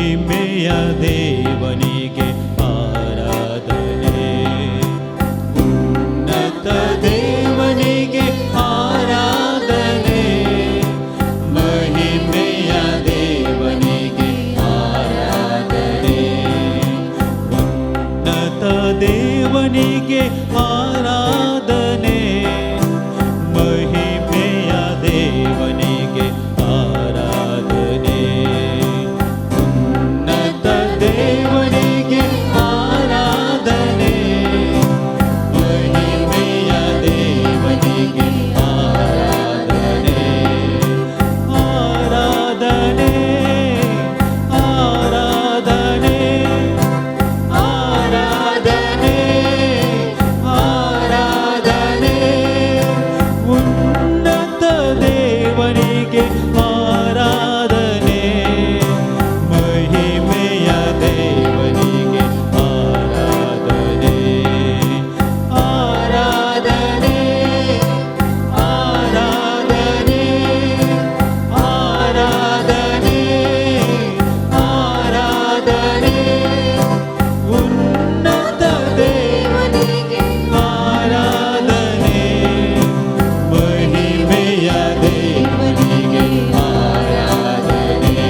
ಮಹಿಮೆಯ ದೇವನಿಗೆ ಆರಾಧನೆ. ಉನ್ನತ ದೇವನಿಗೆ ಆರಾಧನೆ. ಮಹಿಮೆಯ ದೇವನಿಗೆ ಆರಾಧನೆ. ಉನ್ನತ ದೇವನಿಗೆ ಆರಾಧನೆ. ಮಹಿಮೆಯ ದೇವನಿಗೆ ಆರಾಧನೆ. ಉನ್ನತ ದೇವನಿಗೆ ಆರಾಧನೆ. ಮಹಿಮೆಯ ದೇವನಿಗೆ ಆರಾಧನೆ. ಆರಾಧನೆ ಆರಾಧನೆ ಆರಾಧನೆ ಆರಾಧನೆ. ಉನ್ನತ ದೇವನಿಗೆ ಆರಾಧನೆ. ಮಹಿಮೆಯ ದೇವನಿಗೆ ಆರಾಧನೆ. ಆರಾಧನೆ ಆರಾಧನೆ ಆರಾಧನೆ ಆರಾಧನೆ. ಉನ್ನತ ದೇವನಿಗೆ ಆರಾಧನೆ. ಮಹಿಮೆಯ ದೇವನಿಗೆ ಆರಾಧನೆ.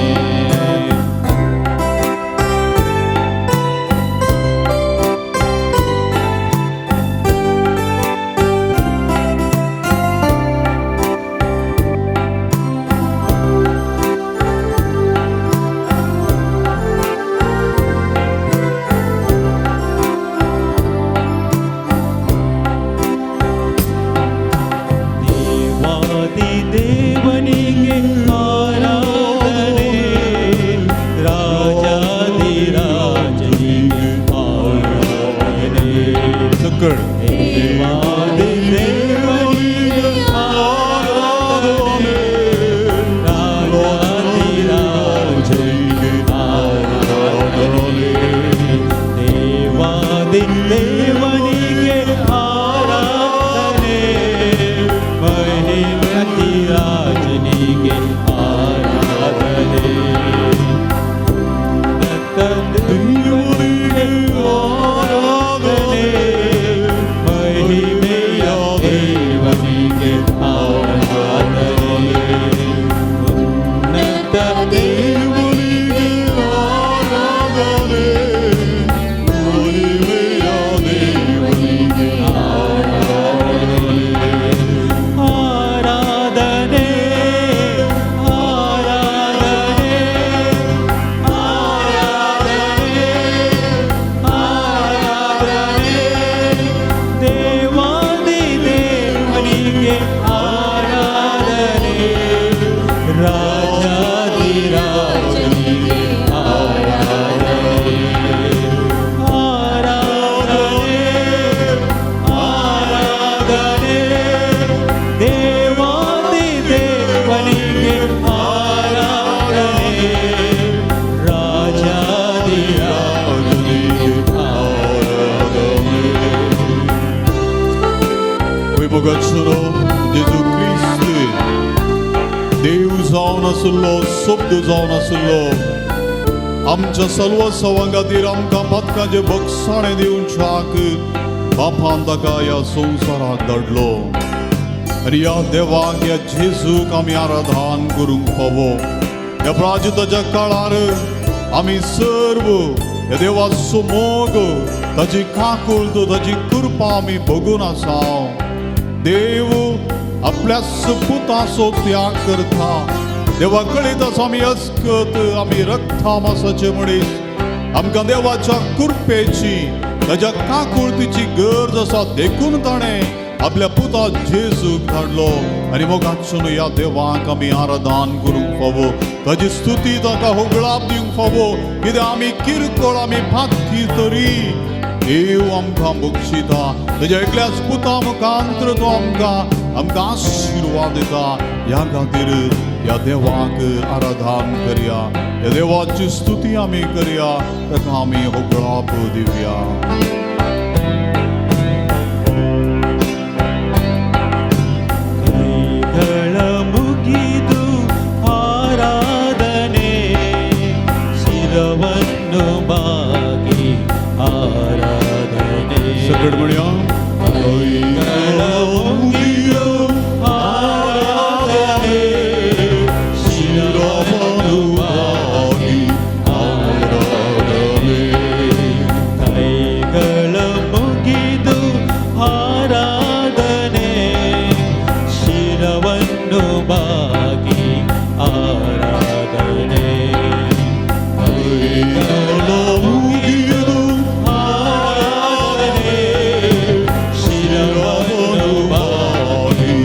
ದೇವಾದಿ ದೇವನಿಗೆ ಆರಾಧನೆ. ರಾಜಾದಿ ರಾಜನಿಗೆ ಆರಾಧನೆ. ದೇವಾದಿ ದೇವನಿಗೆ ಆರಾಧನೆ. ರಾಜಾದಿ ರಾಜನಿಗೆ ಆರಾಧನೆ. ದೇವಾದಿ ದೇವನಿಗೆ ಆರಾಧನೆ. ಮಹಿಮತಿ ರಾಜನಿಗೆ ಆರಾಧನೆ. ಉನ್ನತ ದೇವನಿಗೆ ಆರಾಧನೆ. ಮಹಿಮೆಯ ದೇವನಿಗೆ ಆರಾಧನೆ. ಉನ್ನತ ದೇವನಿಗೆ ಆರಾಧನೆ. ಮಹಿಮೆಯ ದೇವನಿಗೆ ಆರಾಧನೆ. ಆರಾಧನೆ ಆರಾಧನೆ ಆರಾಧನೆ ಆರಾಧನೆ. ದೇವಾದಿ ದೇವನಿಗೆ ಆರಾಧನೆ. ರಾಜಾದಿ ರಾಜನಿಗೆ ಆರಾಧನೆ. ಆರಾಧನೆ ಆರಾಧನೆ. ದೇವಾದಿ ದೇವನಿಗೆ ಆರಾಧನೆ. ರಾಜಾದಿ ರಾಜನಿಗೆ ಆರಾಧನೆ. Вибогачено Jezu Христе, देव जावन आसलो, शब्द जावन आसलो, आमच्या सर्व सवंगातीर आमकां बदकाचे बक्षाणे दिवच्याक बापान ताका ह्या संवसाराक धाडलो. आनी ह्या देवाक ह्या जेजूक आमी आराधन करूंक फावो. ह्या प्राजताच्या काळार आमी सर्व ह्या देवाचो मोग, ताची काकूळट, ताची कृपा आमी बघून आसा. देव आपल्या सपुताचो त्याग करता. देवा कळीत आसा आमी अस्कत, आमी रक्तामासाचे मनीस. आमकां देवाच्या कृपेची, ताच्या काकूळटीची गरज आसा देखून ताणें आपल्या पुता जेजूक धाडलो. आनी मोगाचो ह्या देवाक आमी आराधन करूंक फावो. ताची स्तुती ताका होगळाप दिवंक फावो. कित्याक आमी किरकोळ, आमी फाटकी तरी देव आमकां बक्षिता. ताच्या एकल्याच पुता मुखांतर तो आमकां आशिर्वाद दिता. ह्या खातीर ह्या देवाक आराधन करया. ह्या देवाची स्तुती आमी करया. ताका आमी होगळाप दिवया. ಮುಗಿದು ಆರಾಧನೆ ಶಿರ ಗಡ್ಮಣಿಯ ಕೈಗಳ ಮುಗಿದು ಆರಾಧನೆ ಶಿರವನ್ನು ಬಾಗಿ ಆರಾಧನೆ ಕೈಗಳ ಮುಗಿದು ಆರಾಧನೆ ಶಿರವನ್ನು ಬಾಗಿ ಆರಾಧನೆ ಕೈಗಳ ಮುಗಿದು ಆರಾಧನೆ ಶಿರವನ್ನು ಬಾಗಿ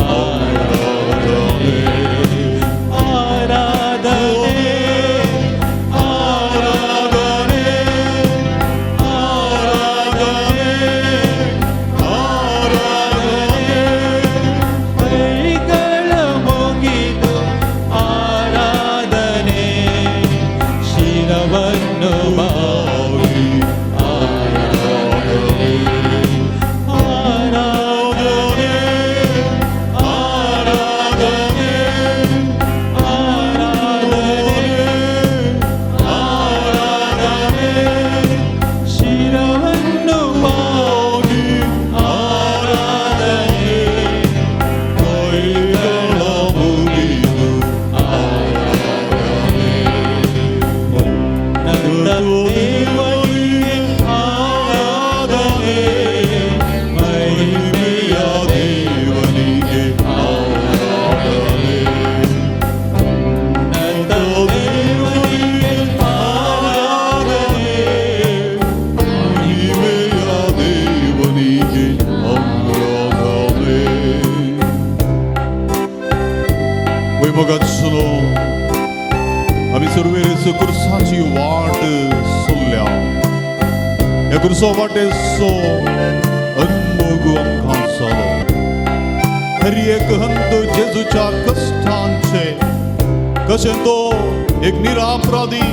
ಆರಾಧನೆ ಆರಾಧನೆ ಆರಾಧನೆ ಆರಾಧನೆ ಕೈಗಳ ಮುಗಿದು ಆರಾಧನೆ ಶಿರವನ್ನು ಬಾಗಿ ಆರಾಧನೆ ಆರಾಧನೆ ಆರಾಧನೆ ಆರಾಧನೆ ಶಿರವನ್ನು ಬಾಗಿ ಆರಾಧನೆ ಕೈಗಳ ಮುಗಿದು ನನ್ನ ದೇವನಿಗೆ ಆರಾಧನೆ ಮಹಿಮೆಯ ದೇವನಿಗೆ ಆರಾಧನೆ ನನ್ನ ದೇವನಿಗೆ ಆರಾಧನೆ ಮಹಿಮೆಯ ದೇವನಿಗೆ ಆರಾಧನೆ Shalom. आम्ही सर्व येशू ख्रिस्ताची वाट सोडल्या या ख्रिस्ता वाटेचो अनुभव आमकां जालो हर एक हंत जेजूच्या कश्टांचे कशें तो एक निरापराधी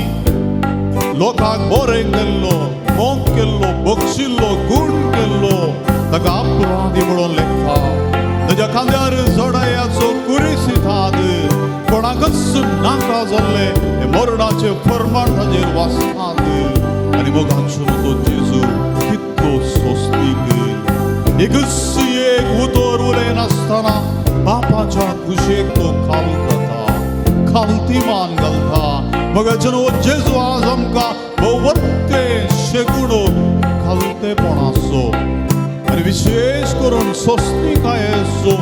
लोकांक बरें केल्लो मोग केल्लो बक्षिल्लो गूण केल्लो ताका अपराधी म्हणून लेखता ताच्या खांद्यार जडायाचो कुरिसिताद कोणाकच नाका जाल्ले हे मरणाचे फर्माण ताजेर वाचतात आनी मोगाचो तो जेजू कितलो सोंसणीक एकच एक उतर उलयनासतना बापाच्या कुशेक तो खाल खाता खालतीमान घालता मोगाचो जेजू आज आमकां भोवते शेगुणो खालतेपणाचो आनी विशेष करून सोंसणीकायेचो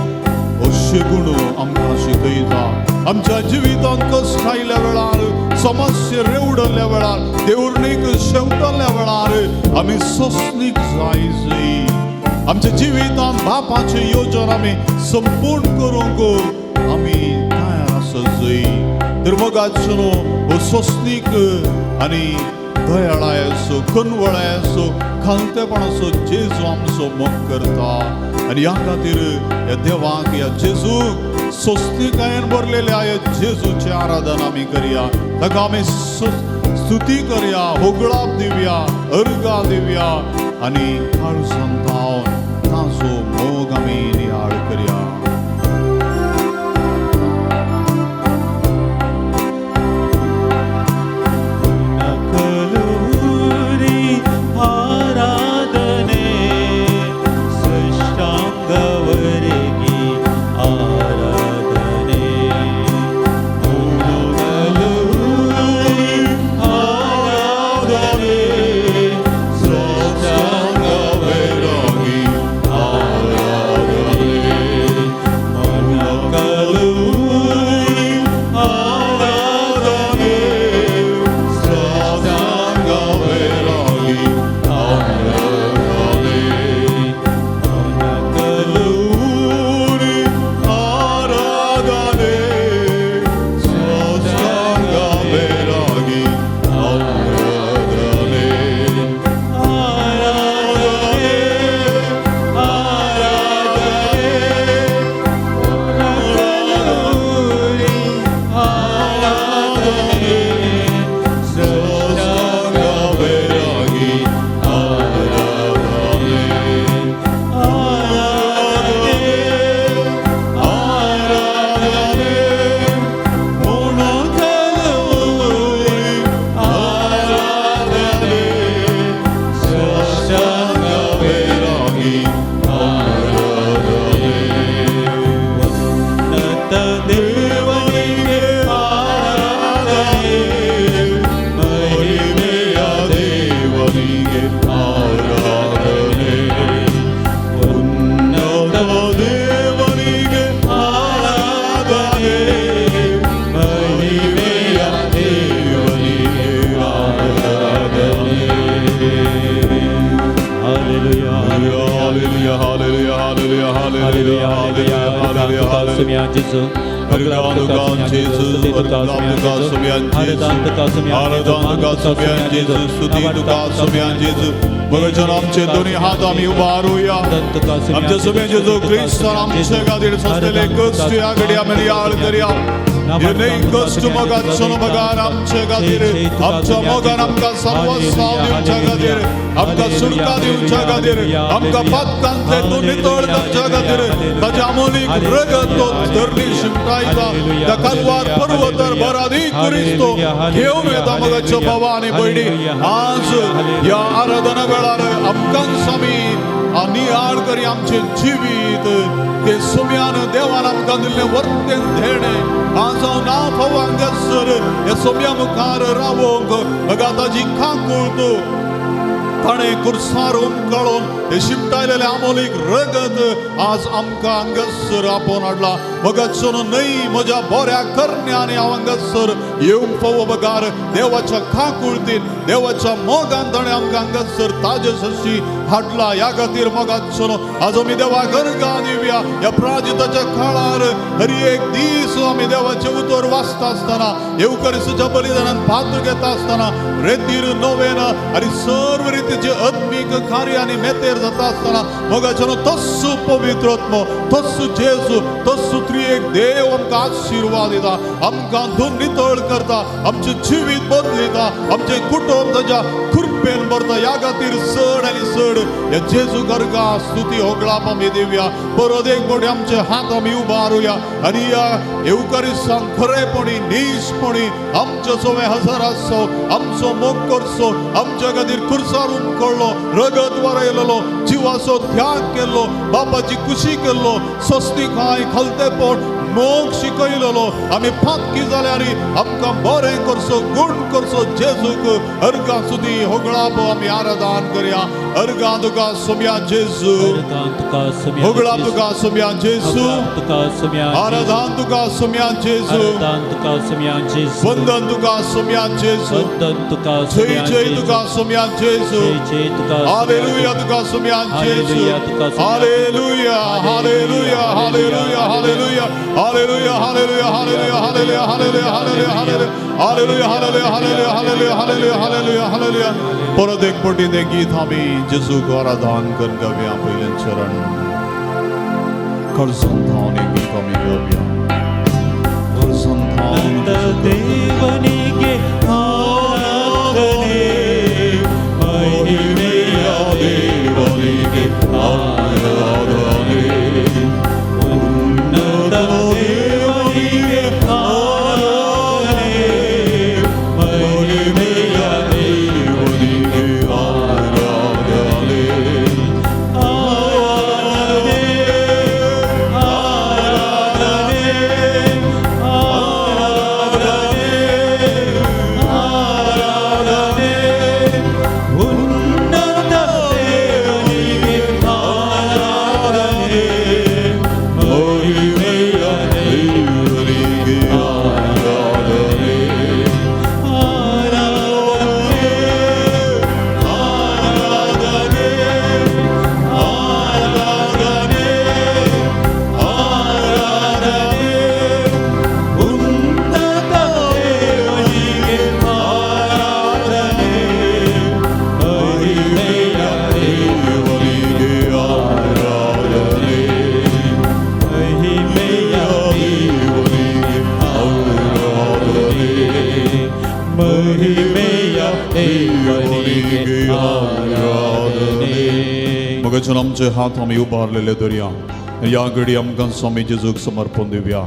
शेगुण आमकां शिकयता आमच्या जिवितांत कश्ट आयल्या वेळार समस्या रेवडल्या वेळार देवरणीक शेवटल्या वेळार आमी सोंसणीक जाय आमच्या जिवितांत बापाचे योजन आमी संपूर्ण करूंक आमी तयार आसत तर मोगाचो हो सोंसणीक आनी दयाळायेचो कनवळायेचो खालतेपणाचो जेजू आमचो मोग करता आनी ह्या खातीर ह्या देवाक ह्या जेजूक सोंसणीकायेन भरलेल्या ह्या जेजूचे आराधन आमी करया ताका आमी स्तुती करया होगळाप दिवया अर्गां दिवया आनी काळजांतावन ताजो मोग आमी नियाळ करया ಆರಾಧನೆ ಸೃಷ್ಟಾಂಗವರೆಗೆ ಆರಾಧನೆ ಆರಾಧನೆ ಸೃಷ್ಟಾಂಗವರೆಗೆ ಆರಾಧನೆ Jesu. Oglam tuka sumyan Jesu. Tuka sumyan Jesu. Haradan tuka sumyan Jesu. स्तुती तुका सगळ्यां जेजू भगवान आमचे दोन्ही हात आम्ही उभारूया आमच्या सगळ्या जेजू ख्रिस्त आमचे खातीर ससलेले कष्ट या घडी आमी याद करया हे नाही कष्ट मोगाचो मोगान आमचे खातीर आमच्या मोगान आमकां सर्वस्व दिवच्या खातीर आमकां सुटका दिवच्या खातीर आमकां पातकांतले तूं नितळ करच्या खातीर ताच्या अमोलीक रगत तो धरणी शिंपटायता त्या कालवार पर्वतार बरादी क्रिस्तो घेवन येता मोगाचो भावा आनी भयणी आज या आराधना वेळार आमकां स्वामी आनी आड करी आमचे जिवीत ते सोम्यान देवान आमकां दिल्लें वर्तें धेणे आज हांव ना फाव हांगासर ह्या सोम्या मुखार रावोंक म्हाका ताची खांकूळ तूं ताणें कुर्सार उमकळून हे शिंपटायलेले अमोलीक रगत आज आमकां हांगासर आपोवन हाडला मोगाचो न्हय म्हज्या बऱ्या करण्यांनी हांव हांगासर येवंक फावो बगार देवाच्या खांकुळतीन देवाच्या मोगान ताणें आमकां हांगासर ताजे सशी हाडला ह्या खातीर मोगाचो आज आमी देवाक अर्घा दिवया ह्या प्राजिताच्या काळार हर एक दीस आमी देवाचे उतर वाचता आसतना येवकरिस्ताच्या बलिदानान पात्र घेता आसतना रेतीर नोवेन आनी सर्व रितीचे आत्मीक कार्यांनी मेतेर जाता आसतना मोगाचो तस्सो पवित्रत्म तस्सो जेजू तस्सो त्रिएक देव आमकां आशिर्वाद दिता आमकां धुन नितळ करता आमचें जिवीत बदलिता आमचें कुटुंब ताच्या कृपेन भरता ह्या खातीर चड आनी चड ह्या जेजू गर्गा स्तुती होगळाप आमी दिवया परत एक फावटी आमचे हात आमी उबारूया आनी ह्या येवकारिस्तांक खरेपणी निजपणी आमचे सगळे हजर आसो आमचो मोग करचो आमच्या खातीर कुर्सार उमकळ्ळो रगत वरयलेलो जिवाचो त्याग केल्लो बापाची कुशी केल्लो सस्तीकाय खलतेपण मोग शिकयलेलो आमी फातकी जाल्यार आमकां बरें करचो गूण करचो जेजूक अर्घा सुदी होगळाप आमी आराधन करया अर्घा तुका सोम्या जेजू होगळाप तुका सोम्या जेजू आराधन तुका सोम्या जेजू वंदन तुका सोम्या जेजू जय जय तुका सोम्या जेजू हालेलुया तुका सोम्या जेजू hallelujah hallelujah hallelujah hallelujah Hallelujah, hallelujah, hallelujah, hallelujah, hallelujah, hallelujah, hallelujah, hallelujah, hallelujah, hallelujah, hallelujah, hallelujah. परत एक पटी ते गीत आम्ही जेजूक आराधन करून गावया पहिल्यान चरण करसंतान एक गीत आम्ही गावया करसंतान देवनिगे आराधने महिमेया देवनिगे आराधने उन्नत देवनिगे आराधने महिमेया देवनिगे आराधने आराधने आराधने आराधने उन्नत देवनिगे आराधने महिमेया देवनिगे आराधने आराधने आराधने आराधने आराधने उन्नत देवनिगे आराधने महिमेया देवनिगे आराधने महिमेया देवनिगे आराधने महिमेया देवनिगे आराधने मगचन आमचे हात आम्ही उभारलेले दर्या या घडी आमकां स्वामी जेजूक समर्पण दिवया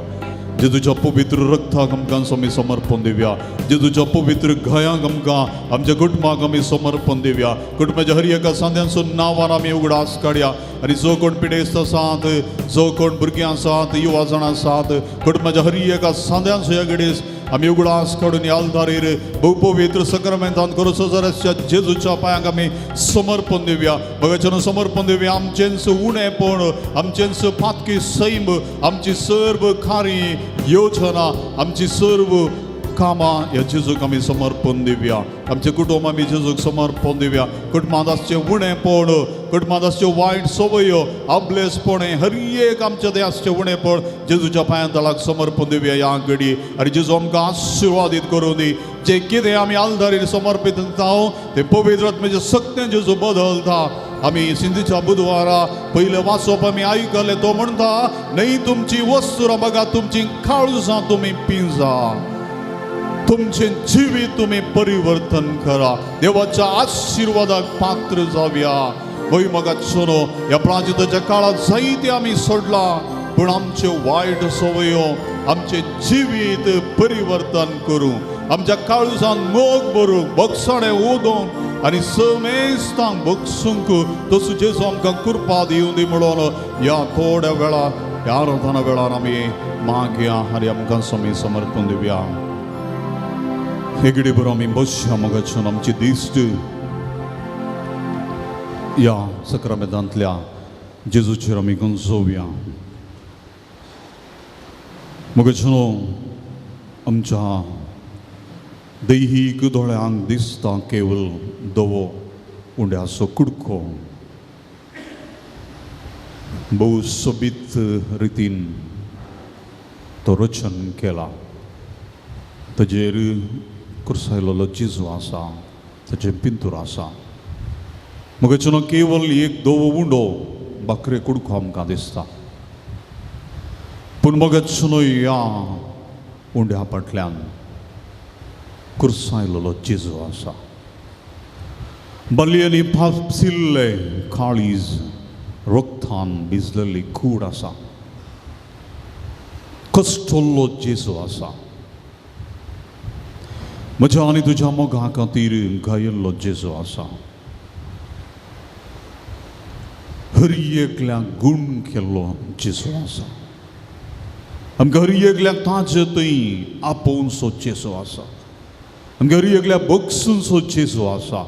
जेजूच्या पवित्र रक्ताक आमकां स्वामी समर्पण दिवया जेजूच्या पवित्र गयांक आमकां आमच्या कुटुंबाक आमी समर्पण दिवया कुटुंबाच्या हर एका सांद्यांसून नांवान आमी उगडास काडया आनी जो कोण पिडेस्त आसात जो कोण भुरगीं आसात युवा जाण आसात कुटुंबाच्या हर एका सांद्यांचो ह्या घडीस आमी उगडास काडून ह्या आल्तारीर भोव पवित्र सक्रामेंतान करूचो जराच्या जेजूच्या पांयाक आमी समर्पण दिवया भगवान समर्पण दिवया आमचेंच उणेपण आमचेंच फातकी सैम आमची सर्व खारी योजना आमची सर्व कामां ह्या जेजूक आमी समर्पण दिवया आमचे कुटुंब आमी जेजूक समर्पण दिवया कुटुंबांत आसचे उणेपण कुटुंबांत आसच्यो वायट संवयो आबलेसपणे हर एक आमचे ते आसचे उणेपण जेजूच्या पांया तळाक समर्पण दिवया ह्या घडी आनी जेजू आमकां आशिर्वादीत करूं दी जे कितें आमी आलदारीन समर्पीत जावं ते पवित्र आत्म्याचे सक्तें जेजू बदलता आमी सिंधीच्या बुधवारा पयले वाचप आमी आयकले तो म्हणटा न्हय तुमची वस्तू बघा तुमची काळजां तुमी पिंजा तुमचे जिवीत तुम्ही परिवर्तन करा देवाच्या आशीर्वादाक पात्र जावया होय मग सोनो या प्राचिताच्या काळात जायते आमी सोडला पण आमचे वायट संवयो आमचे जिवीत परिवर्तन करूं आमच्या काळजान मोग भरूंक बक्षणे ओदोवंक आनी समेस्तांक बक्षूंक तसो जेजू आमकां कृपा दिवं दी म्हणून या थोड्या वेळार ह्या आराधना वेळार आमी मागया आनी आमकां समी समर्पण दिवया हेगडे बरो आमी बसया मोगाच्यान आमची दिश्ट या सक्रामेंतांतल्या जेजूचेर आमी गंजोवया मोगाच्यानो आमच्या दैहीक दोळ्यांक दिसता केवळ दवो उंड्याचो कुडको भोव सोबीत रितीन तो रचन केला ताजेर कुर्सायलोलो जेजू आसा ताचे पिंतूर आसा मोगाच्यानो केवळ एक दवो उंडो बाकरे कुडको आमकां दिसता पूण मोगाच्यानो ह्या उंड्या फाटल्यान कुर्सायलोलो जेजू आसा बलयनी फापसिल्ले काळीज रोगतान भिजलेली कूड आसा कश्टल्लो जेजू आसा म्हज्या आनी तुज्या मोगा खातीर घायल्लो जेजू आसा हर एकल्याक गूण केल्लो जेजू आसा आमकां हर एकल्याक ताजे थंय आपोवनसो जेजू आसा आमकां हर एकल्याक बगसूनसो जेजू आसा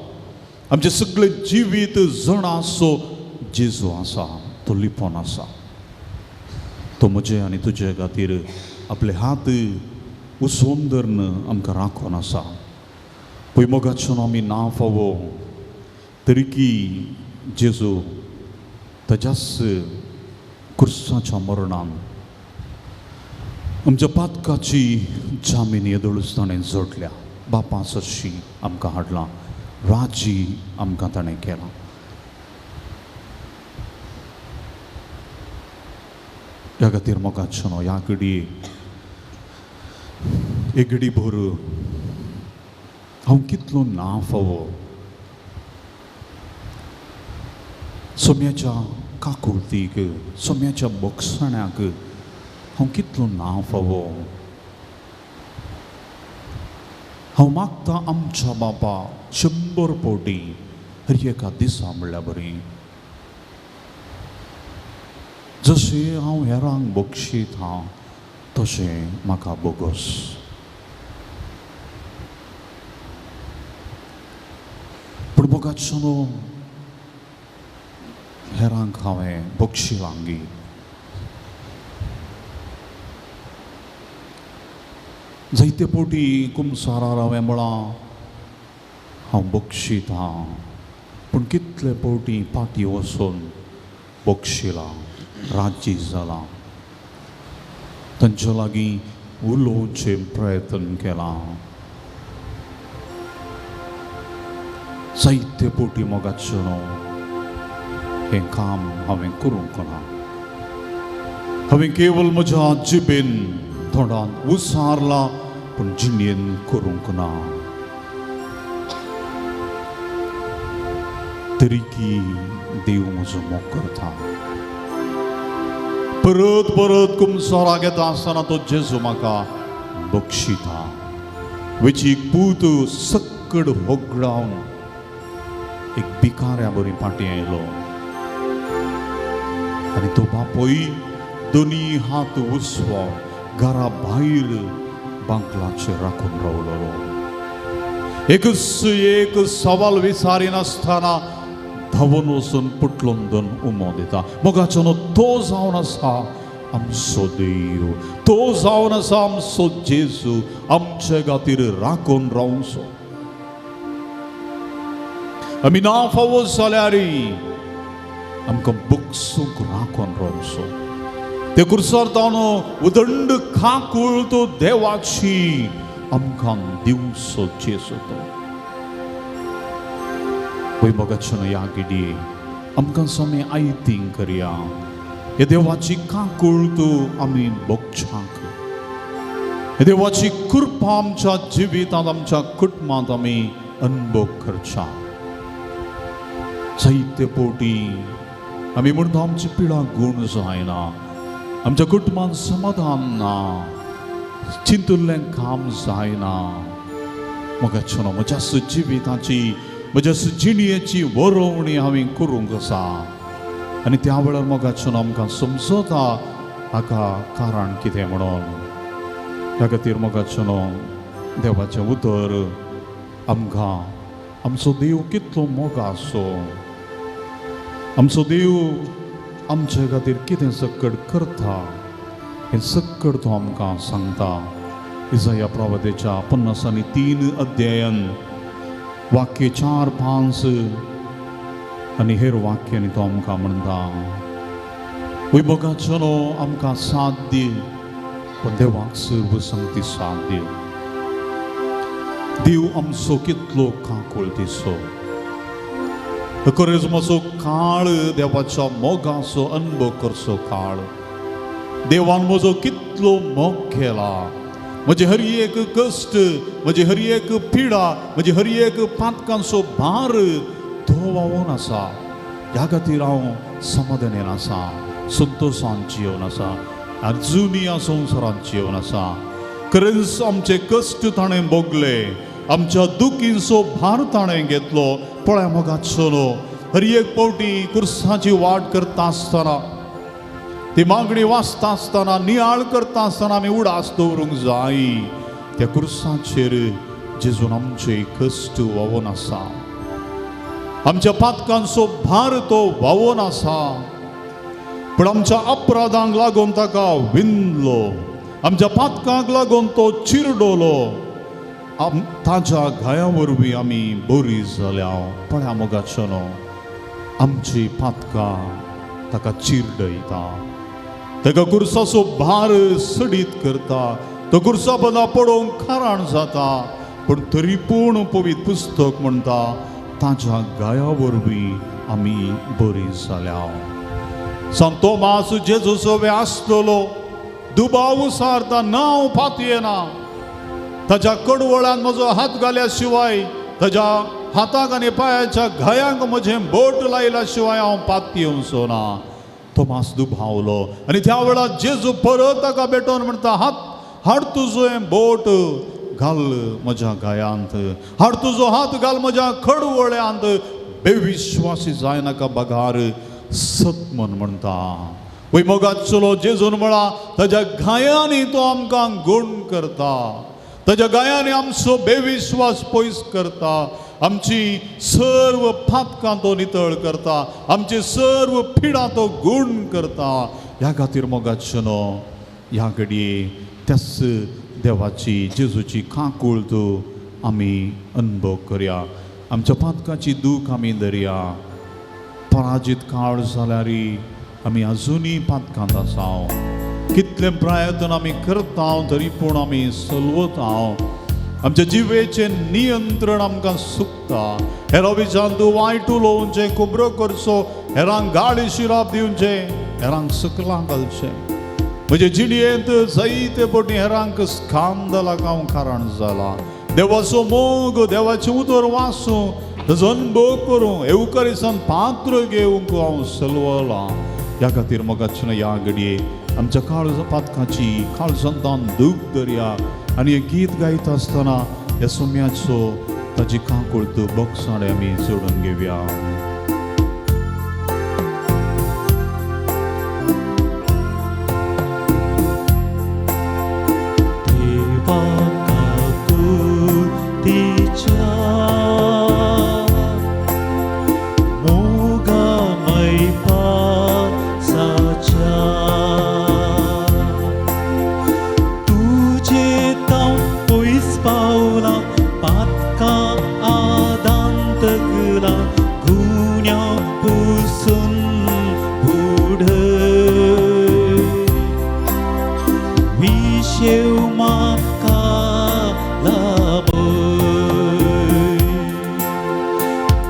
आमचे सगळे जिवीत जणासो जेजू आसा तो लिपोन आसा तो म्हजे आनी तुजे खातीर आपले हात उसोवन धरून आमकां राखून आसा पळय मोगाच्यान आमी ना फावो तरी की जेजू ताच्याच क्रुसाच्या मरणान आमच्या पातकाची जामीन येदोळूच ताणें जोडल्या बापा सरशी आमकां हाडलां राजी आमकां ताणें केलां ह्या खातीर मोगाच्यान ह्या घडये एक घडी भर हांव कितलो ना फावो सोम्याच्या काकुळतीक सोम्याच्या बक्षण्याक हांव कितलो ना फावो हांव मागता आमच्या बापा 100 पावटी हर एका दिसा म्हणल्यार बरी जशें हांव हेरांक बक्षीत हां तशें म्हाका बोगस पूण मोगाच्यानो हेरांक हांवें बक्षिलांगी जायते पावटी कुमसारार हांवें म्हळां हांव बक्षीत हां पूण कितले पावटी पाटी वचून बक्षिलां राजी जालां तांचे लागीं उलोवचे प्रयत्न केला जायते पावटी मोगाच्यानो हें काम हांवें करूंक ना हांवें केवळ म्हज्या जिबेन तोंडान उसारला पूण जिणेन करूंक ना तरी की देव म्हजो मोग करता परत परत कुमसाराक येता आसतना तो जेजू म्हाका बक्षिता वेचीक पूत सक्कड होगडावन एक भिकाऱ्या बरी फाटी आयलो आनी तो बापोय दोनी हात उसवा घरा भायर बांकलाचेर राखून रावलोलो एकच एक सवाल विचारिनासतना धांवन वचून पुटलोन दोन उमो दिता मोगाच्यानो तो जावन आसा आमचो देव तो जावन आसा आमचो जेजू आमचे खातीर राखून रावचो आमी ना फावो जाल्यारय आमकां बुकसूंक राखून रावचो ते कुर्सार तावनो उदंड खाकूळ तो देवाची आमकां दिवचो जेजू तो पळय मोगाचो ह्या घडये आमकां समे आयतींग करया हे देवाची काकूळ तूं आमी भोगच्याक हे देवाची कृपा आमच्या जिवितांत आमच्या कुटुंबांत आमी अनुभव करच्या जायते पोटी आमी म्हणटा आमची पिडा गूण जायना आमच्या कुटुंबांत समाधान ना चिंतुल्लें काम जायना मोगाचो म्हज्या जिविताची म्हज्या जिणयेची वरोवणी हांवें करूंक आसा आनी त्या वेळार मोगाचो आमकां समजता हाका कारण कितें म्हणून ह्या खातीर मोगाचो देवाचें उतर आमकां आमचो देव कितलो मोगा आसो आमचो देव आमचे खातीर कितें सकट करता हें सकट तो आमकां सांगता इसाया प्रवादेच्या 53 अध्यायान वाक्य 4-5 आनी हेर वाक्यांनी तो आमकां म्हणटा वय मोगाचो आमकां साथ दी पण देवाक सर्व संगती साथ दी देव आमचो कितलो काकूळ दिसो खरेंच म्हजो काळ देवाच्या मोगाचो अनुभव करचो काळ देवान म्हजो कितलो मोग केला म्हजे हर एक कश्ट म्हजे हर एक पिडा म्हजे हर एक पातकांचो भार तो व्हांवून आसा ह्या खातीर हांव समाधानान आसा संतोशान जिवन आसा आजुनी ह्या संवसारांत जिवन आसा खरेंच आमचे कश्ट ताणें भोगले आमच्या दुखींचो भार ताणें घेतलो पळय मोगाचो हर एक पावटी कुर्साची वाट करता आसतना ती मागणी वाचता आसतना नियाळ करता आसतना आमी उडास दवरूंक जाय त्या कुर्साचेर जेजून आमचे कश्ट व्हांवून आसा आमच्या पातकांचो भार तो व्हांवून आसा पण आमच्या अपराधांक लागून ताका विंदलो आमच्या पातकांक लागून तो चिरडलो ताच्या गाया वरवीं आमी बरी जाल्या पळय मोगाचो आमची पातकां ताका चिरडयता ताका कुर्साचो भार सडीत करता तो कुर्सा बंदा पडोवंक खाराण जाता पण तरी पूण पवित्र पुस्तक म्हणटा ताच्या गाया वरवीं आमी बरी जाल्या सांत तोमास जेजूचो वे आसलेलो दुबाव सारता नांव पातयेना ताच्या कडवळान म्हजो हात घाल्या शिवाय ताच्या हाताक आनी पांयाच्या घायांक म्हजें बोट लायल्या शिवाय हांव पातयेवचो ना तोमास दुबावलो आनी त्या वेळार जेजू परत ताका भेटोन म्हणटा हाड तुजो हें बोट घाल म्हज्या गायांत हाड तुजो हात घाल म्हज्या कडवळ्यांत बेविश्वासी जायनाका बगार सत म्हणटा वय मोगाचो जेजून म्हळा ताच्या गायांनी तो आमकां गूण करता ताच्या गायांनी आमचो बेविश्वास पयस करता आमची सर्व पातकां तो नितळ करता आमची सर्व पिडा तो गूण करता ह्या खातीर मोगाचो ह्या घडये त्याच देवाची जेजूची काकूळ तो आमी अनुभव करया आमच्या पातकाची दूख आमी धरया पराजीत काळ जाल्यारय आमी आजुनी पातकांत आसा कितले प्रयत्न आमी करता तरी पूण आमी चलवता आमच्या जिवेचे नियंत्रण आमकां चुकता हेरा विचार तूं वायट उलोवचें खोबरो करचो हेरांक गाळी शिराप दिवचें हेरांक सकलां घालचें म्हजे जिणयेंत जायते फावटी हेरांक स्कांदलाक हांव कारण जाला देवाचो मोग देवाचें उतर वाचूं ताजो अनुभव करूं येवकारीसान पात्र घेवंक हांव चलवलां ह्या खातीर मोगाचो ह्या घडये आमच्या काळजा पातकाची काळजांतान दूख धरया आनी हें गीत गायता आसतना ह्या सोम्याचो ताजी काकूळ बोक्साडे आमी जोडून घेवया पावला पातका आदांतकला गुन्या पुसून पुढ विशेव माका लाभय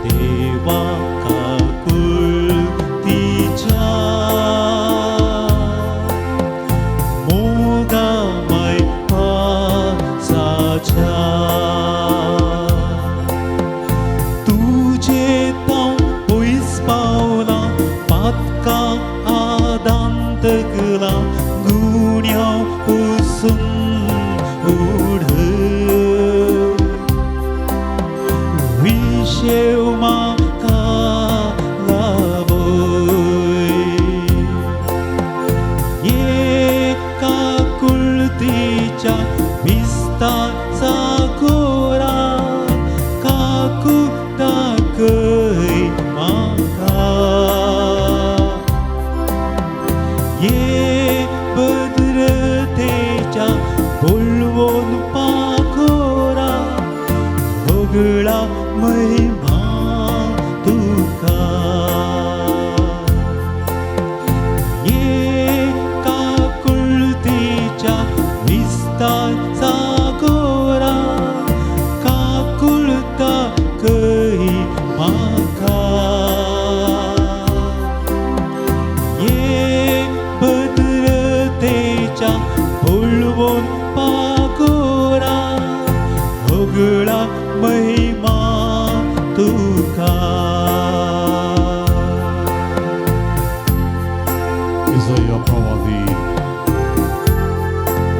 देवा काकुळ तिच्या मोगामय पासाच्या तुझे ताव पयस पावला पातका आदांतकला गुन्या पुसून उड विशेव माका लाभय एका कुळतीच्या विस्ताचा गोरा काकू दाखय माका भद्रतेच्या बोलवून पाखोरा होगळा महिमा तुका एका कुळतीच्या विस्ताचा गोरा काकुळता कही माका भद्रतेच्या बोलवून पाखोरा होगळा महिमा तुका इसाया प्रवादी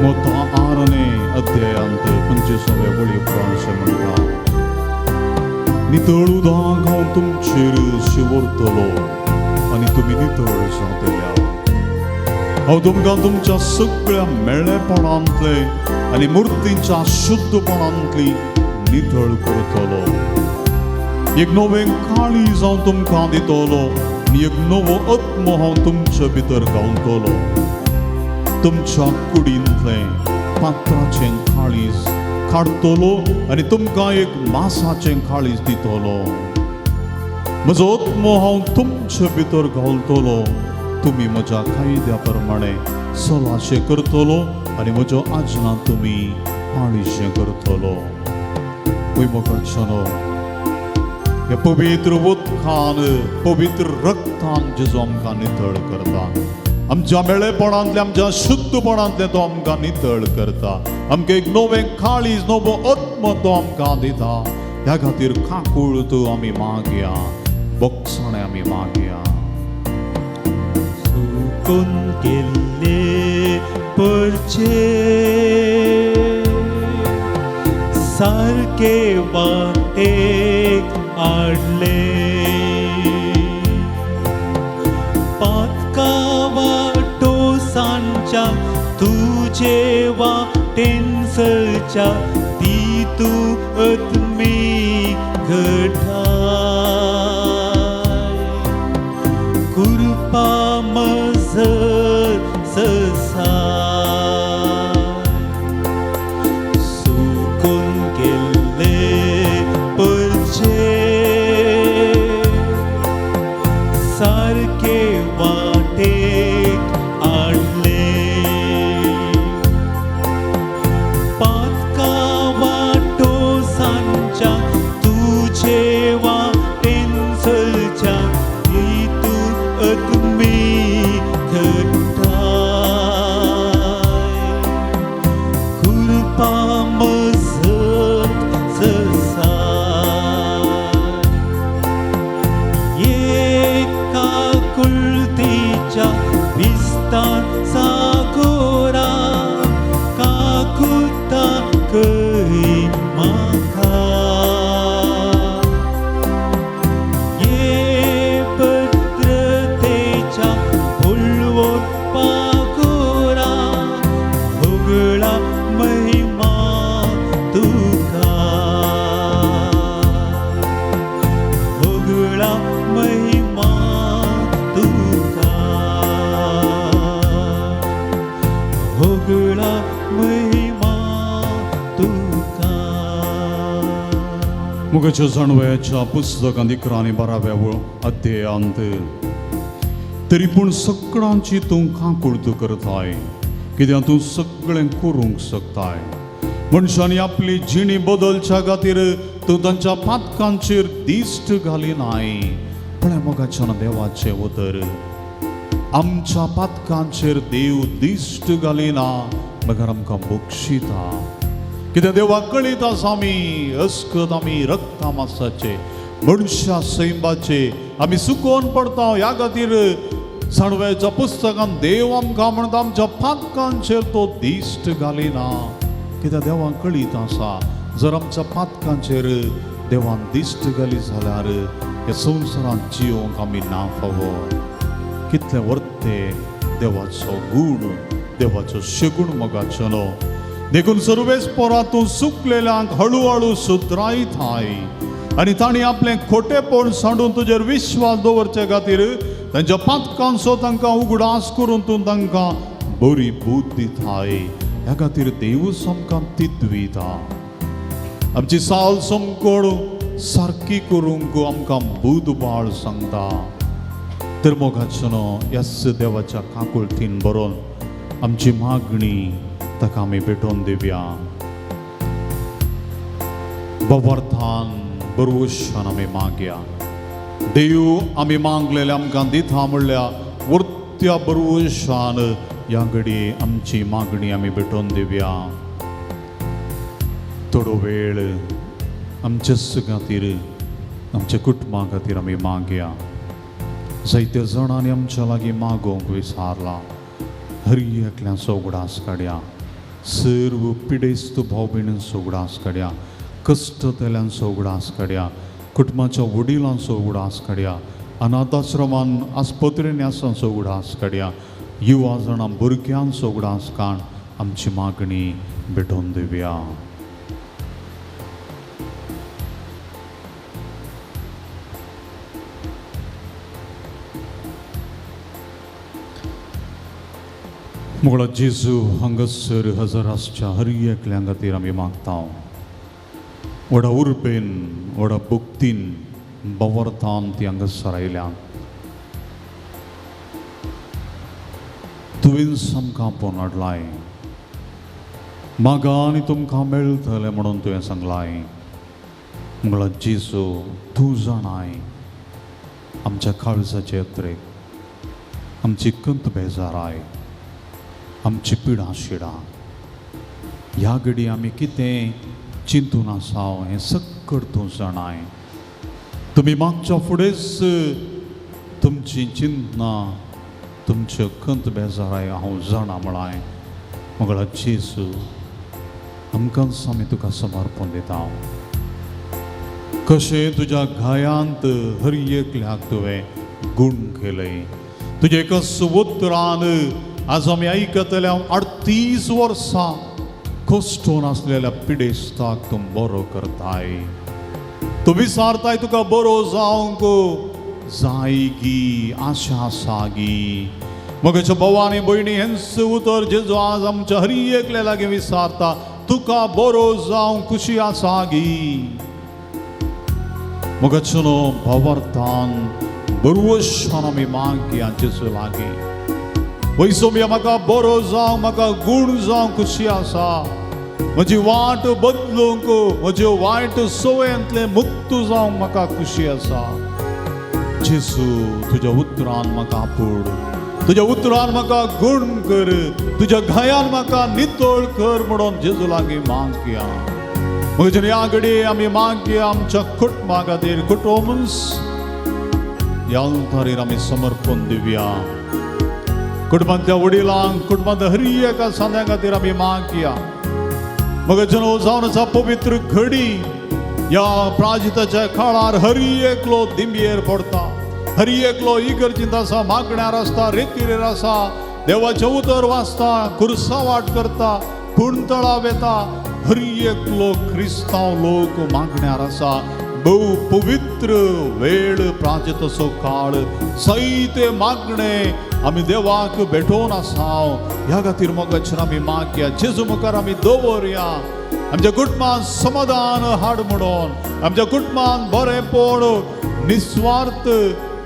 मोठा 6ने अध्यायांत 25व्या बळी उपरांत म्हणटा नितळ उदक हांव तुमचेर शिवरतलो आनी तुमी नितळ जातल्या हांव तुमकां तुमच्या सगळ्या मेळ्ळेपणांतले आनी मुर्तींच्या शुद्धपणांतली नितळ करतलो एक नवें काळीज हांव तुमकां दितलो आनी एक नवो आत्मो हांव तुमचे भितर घालतलो तुमच्या कुडींतलें पात्राचें काळीज काडटलो आनी तुमकां एक मांसाचें काळीज दितलो म्हजो आत्मो हांव तुमचे भितर घालतलो तुमी म्हज्या कायद्या प्रमाणे सलाशें करतलो आनी म्हज्यो आजनां तुमी पाळीशें करतलो वैमकडच्यानो ह्या पवित्र उदकान पवित्र रक्तान जेजू आमकां नितळ करता आमच्या मेळेपणांतले आमच्या शुद्धपणांतले तो आमकां नितळ करता आमकां एक नवें काळीज नवो आत्मो तो आमकां दिता ह्या खातीर काकूळ तूं आमी मागया बोगसाणें आमी मागया सुकून गेल्ले परचे सारके वाटेक हाडले पातका वाटोसांच्या तुजे वाटेन सरच्या ती तूं आत्मी घटाय कृपा मजर ससाय सुकून गेल्ले परचे सारके वाटेक हाडले पातका वाटोसांच्या मुगाच्या जाणवयाच्या पुस्तकांत 11 आनी 12व्या अध्यायांत तरी पूण सगळ्यांची तूं काकुळत करताय, कित्याक तूं सगळें करूंक शकताय. मनशांनी आपली जिणी बदलच्या खातीर तूं तांच्या पातकांचेर दिश्ट घालिनाय. पण मोगाच्या देवाचे उतर, आमच्या पातकांचेर देव दिश्ट घालिना, मगर आमकां बक्षिता. कित्याक देवाक कळीत आसा आमी अस्कत, आमी रक्ता मांसाचे, मनशा सैमाचे आमी सुकोवन पडता. ह्या खातीर जाणव्याच्या पुस्तकांत देव आमकां म्हणटा आमच्या पातकांचेर तो दिश्ट घालिना. कित्याक देवाक कळीत आसा जर आमच्या पातकांचेर देवान दिश्ट घाली जाल्यार ह्या संवसारांत जियोंक आमी ना फावो. कितले वर्ते देवाचो गूण, देवाचो शेगूण मोगाचो न्हू. देखून सर्वेस पोरा तूं सुकलेल्यांक हळू हळू सुद्रायताय आनी तांणी आपलें खोटेपण सांडून तुजेर विश्वास दवरचे खातीर तांच्या पातकांचो तांकां उगडास करून तूं तांकां बरी बूद दिताय. ह्या खातीर देवूच आमकां तितविता. आमची साल समकोण सारकी करूंक आमकां बुधबाळ सांगता. तर मोगाचनो ह्याच देवाच्या काकुळतीन बरोवन आमची मागणी ताका आमी भेटोवन दिवया. बवर्तान बरवशान आमी मागया. देव आमी मागलेले आमकां दिता म्हणल्यार वर्त्या बरवशान ह्या घडये आमची मागणी आमी भेटोवन दिवया. थोडो वेळ आमच्या खातीर, आमच्या कुटुंबा खातीर आमी मागया. जायत्या जाणांनी आमच्या लागीं मागोवंक विचारला. हर एकल्याचो उगडास काडया. सर्व पिडेस्त भाव भयणींचो उगडास काडया. कश्टतल्यांचो उगडास काडया. कुटुंबाच्या वडिलांचो उगडास काडया. अनाथाश्रमान आस्पत्रेनी आसांचो उगडास काडया. युवा जाणां भुरग्यांचो उगडास काण आमची मागणी भेटोवन दिवया. मुगळा जेजू हांगासर हजारांच्या हर एकल्या खातीर आमी मागता. व्हडा उर्बेन, व्हडा भक्तीन, बवर्तान ती हांगासर आयल्या. तुवेंच आमकां आपोवन हाडलाय. मागा आनी तुमकां मेळटलें म्हणून तुवें सांगलाय. मुगळा जेजू तूं जाणाय आमच्या काळजाचे यात्रेक, आमची कंत बेजाराय, आमची पिडा शिडा. ह्या घडी आमी कितें चिंतून आसाव हें सक्कड तूं जाणाय. तुमी मागच्या फुडेंच तुमची चिंतना, तुमच्यो कंत बेजाराय हांव जाणा म्हणाय. मगळा जेजू आमकांच आमी तुका समर्पण दिता. कशें तुज्या गायांत हर एकल्याक तुवें गूण केलय. तुजे एकाच उतरान आज आमी आयकतल्या 38 वर्सां कश्टोन आसलेल्या पिडेस्ताक तूं बरो करताय. तूं विचारताय तुका बरो जावंक जायगी आशा आसागी. मगाच्या भवानी भयणी हेंच उतर जेजू आज आमच्या हर एकल्या लागीं विचारता. तुका बरो जावंक खुशी आसागी. मगाचो भावार्थान बरवशान आमी मागया जेजू लागीं. वैसोम्या म्हाका बरो जावंक, म्हाका गूण जावंक खुशी आसा. म्हजी वाट बदलूंक, म्हज्यो वायट सवयांतले मुक्त जावंक म्हाका खुशी आसा. जेजू तुज्या उतरान म्हाका आपूड, तुज्या उतरान म्हाका गूण कर, तुज्या गायान म्हाका नितळ कर म्हणून जेजू लागीं मागया. म्हज्या ह्या घडये आमी मागया आमच्या कुटुंबा खातीर. कुटुंब ह्या अल्तारीर आमी समर्पण दिवया. कुटुंबांतल्या वडिलांक, कुटुंबांतल्या हर एका सांद्या खातीर आमी मागया. मग जनो जावन आसा पवित्र घडी. ह्या प्राजिताच्या काळार हर एकलो दिंबयेर पडटा. हर एकलो इगर्जींत आसा, मागण्यार आसता, रेतीरेर आसा, देवाचें उतर वाचता, खुर्सा वाट करता, कुंतळा वेता. हर एकलो क्रिस्तांव लोक मागण्यार आसा. बहु पवित्र वेळ प्राजतसो काळ सैते मागणे आम्ही देवाक भेटोन आसाव ह्या खातीर मोगाचेर आमी मागया जेजू मुखार आमी दवरया आमच्या कुटुंबांत समाधान हाड म्हणून आमच्या कुटुंबांत बरेपण निस्वार्थ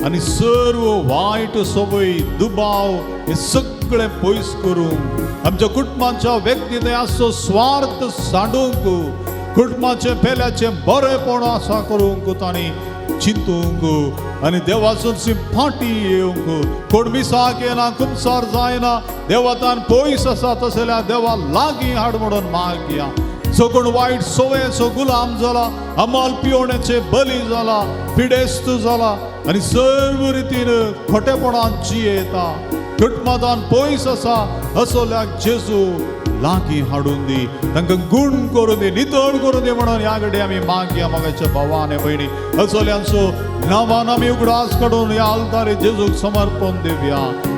आणि सर्व वाईट सवय दुबाव हे सगळे पयस करूंक आमच्या कुटुंबाच्या व्यक्तित्वाचो स्वार्थ सांडूंक कुटुंबाचे पेल्याचे बरेपण आसा करूंक तांणी चिंतूंक आनी देवासून फाटी येवंक कोण मिसाक येना कुमसार जायना देवातान पयस आसा तशें जाल्यार देवा लागीं हाड म्हणून मागया जो कोण वायट सवयेचो गुलाम जाला अमाल पिवण्याचे बली जाला पिडेस्त जाला आनी सर्व रितीन खोटेपणान जियेता कुटुंबांत पयस आसा असोल्याक जेजू लागीं हाडून दी तांकां गुण करून दी नितळ करून दी म्हणून ह्या घडी आमी मागया मोगाच्या भावा आनी भयणी असोल्यांचो नांवान आमी उगडास काडून ह्या आल्तारी जेजूक समर्पण दिवया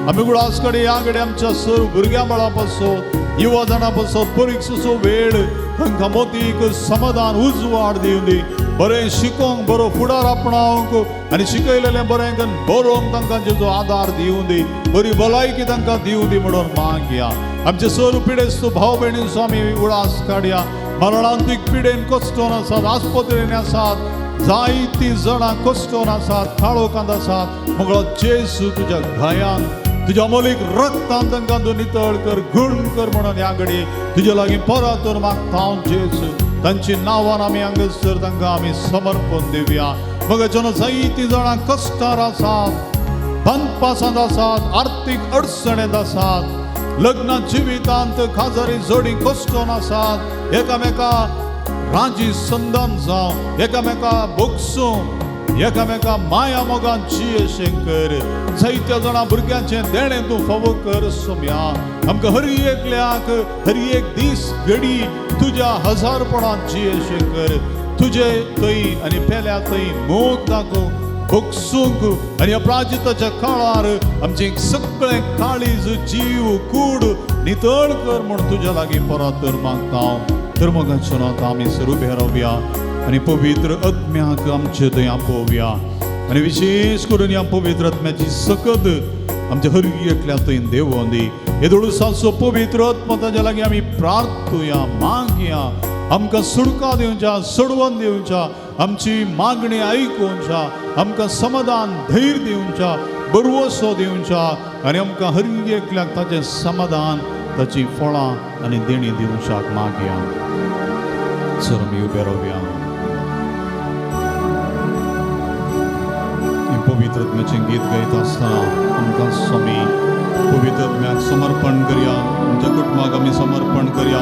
आमी उगडास काडी ह्या घडी आमच्या सर्व भुरग्यां बाळां पासून युवा जाणां पासून परिक्षेचो वेळ तांकां मोतीक समाधान उजवाड दिवन दी बरें शिकोवंक बरो फुडार आपणावंक आनी शिकयलेलें बरें बरोवंक तांकां जेजू आदार दिवन दी बरी भलायकी तांकां दिवन दी म्हणून मागया आमचे सर्व पिडेस्त भाव भयणींचो आमी उडास काडया मरणांतीक पिडेन कश्टोन आसात आस्पत्रेन आसात जायतीं जाणां कश्टोन आसात काळोखांत आसात मुगळो जेजू तुज्या घायान तुज्या अमोलीक रक्तान तांकां तूं नितळ कर गुण कर म्हणून ह्या घडी तुजे लागीं परतून मागता हांव जेजू तांची नांवान आमी हांगासर तांकां आमी समर्पण दिवया मग जेन्ना जायतीं जाणां कश्टार आसात बंदपासांत आसात आर्थीक अडचणेंत आसात लग्न जिवितांत खाजारी जोडी कश्टोन आसात एकामेका राजी संदान जावं एकामेका बोगसूं एकामेका माया मोगान जियेशें कर जायत्या जाणां भुरग्यांचें देणें तूं फावो कर सोम्या आमकां हर एकल्याक हर एक दीस घडी तुज्या हजारपणान जियेशें कर तुजे थंय आनी पेल्या थंय मोग दाखोव भोगसूंक आनी अपराजिताच्या काळार आमचें सगळें काळीज जीव कूड नितळ कर म्हूण तुज्या लागीं परत तर मागता हांव तर मोगाच्या नांवान आमी सरूप हेरवया आनी पवित्र आत्म्याक आमचे थंय आपोवया आनी विशेश करून ह्या पवित्र आत्म्याची सकत आमच्या हर एकल्या थंय देवोन दी येदोळसाचो पवित्र आत्मा ताच्या लागीं आमी प्रार्थुया मागया आमकां सुडका दिवच्या सोडवून दिवच्या आमची मागणी आयकूच्या आमकां समाधान धैर्य दिवच्या बरवसो दिवच्या आनी आमकां हर एकल्याक ताचें समाधान ताची फळां आनी देणी दिवच्याक मागया सर आमी उबे रावया पवित्र आत्म्याचें गीत गायता आसतना आमकां स्वामी पवित्र आत्म्याक समर्पण करया आमच्या कुटुंबाक आमी समर्पण करया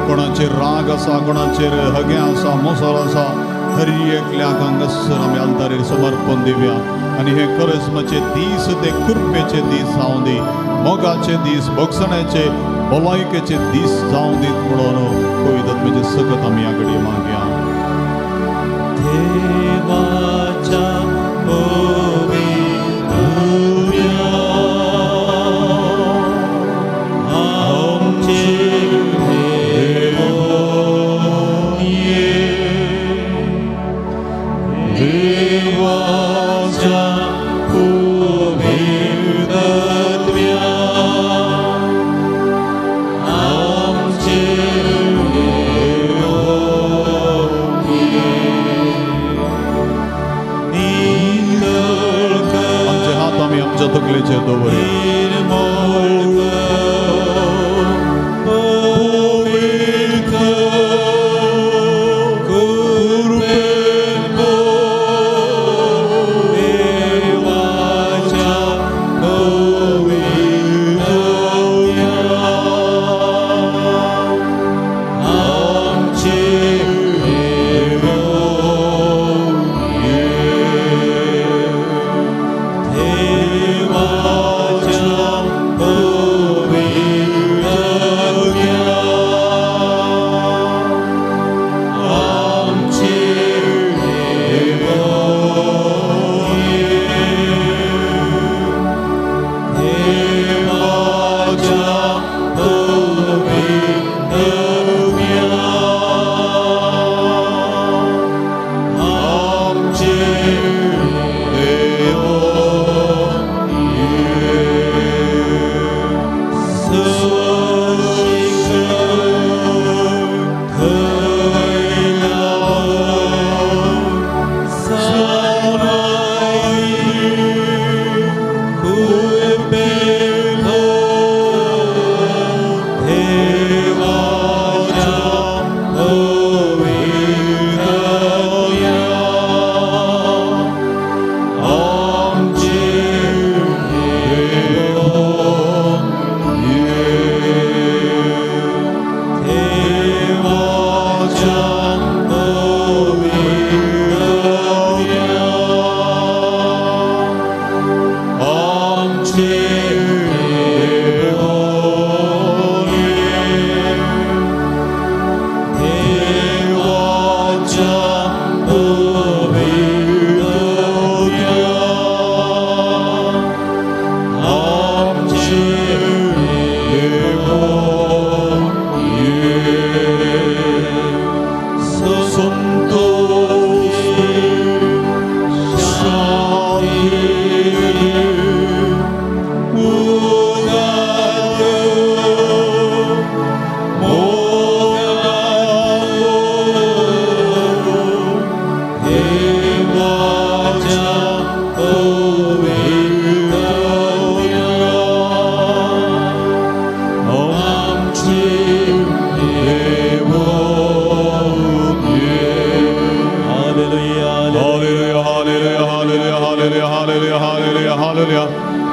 कोणाचेर राग आसा कोणाचेर हगे आसा मोसर आसा हर एकल्याक हांगासर आमी आल्तारीर समर्पण दिवया आनी हे करिस्माचे दीस ते कृपेचे दीस जावं दी मोगाचे दीस भोगसण्याचे भलायकेचे दीस जावं दीत म्हणून पवित्र आत्म्याचे सकत आमी ह्या घडये मागया देवाच्या नील संतोष शांति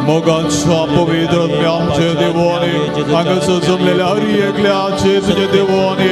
मोगांच्या पवित्र आमचे देवाने हांगासर जमलेल्या हर एकल्याचे तुझे देवाने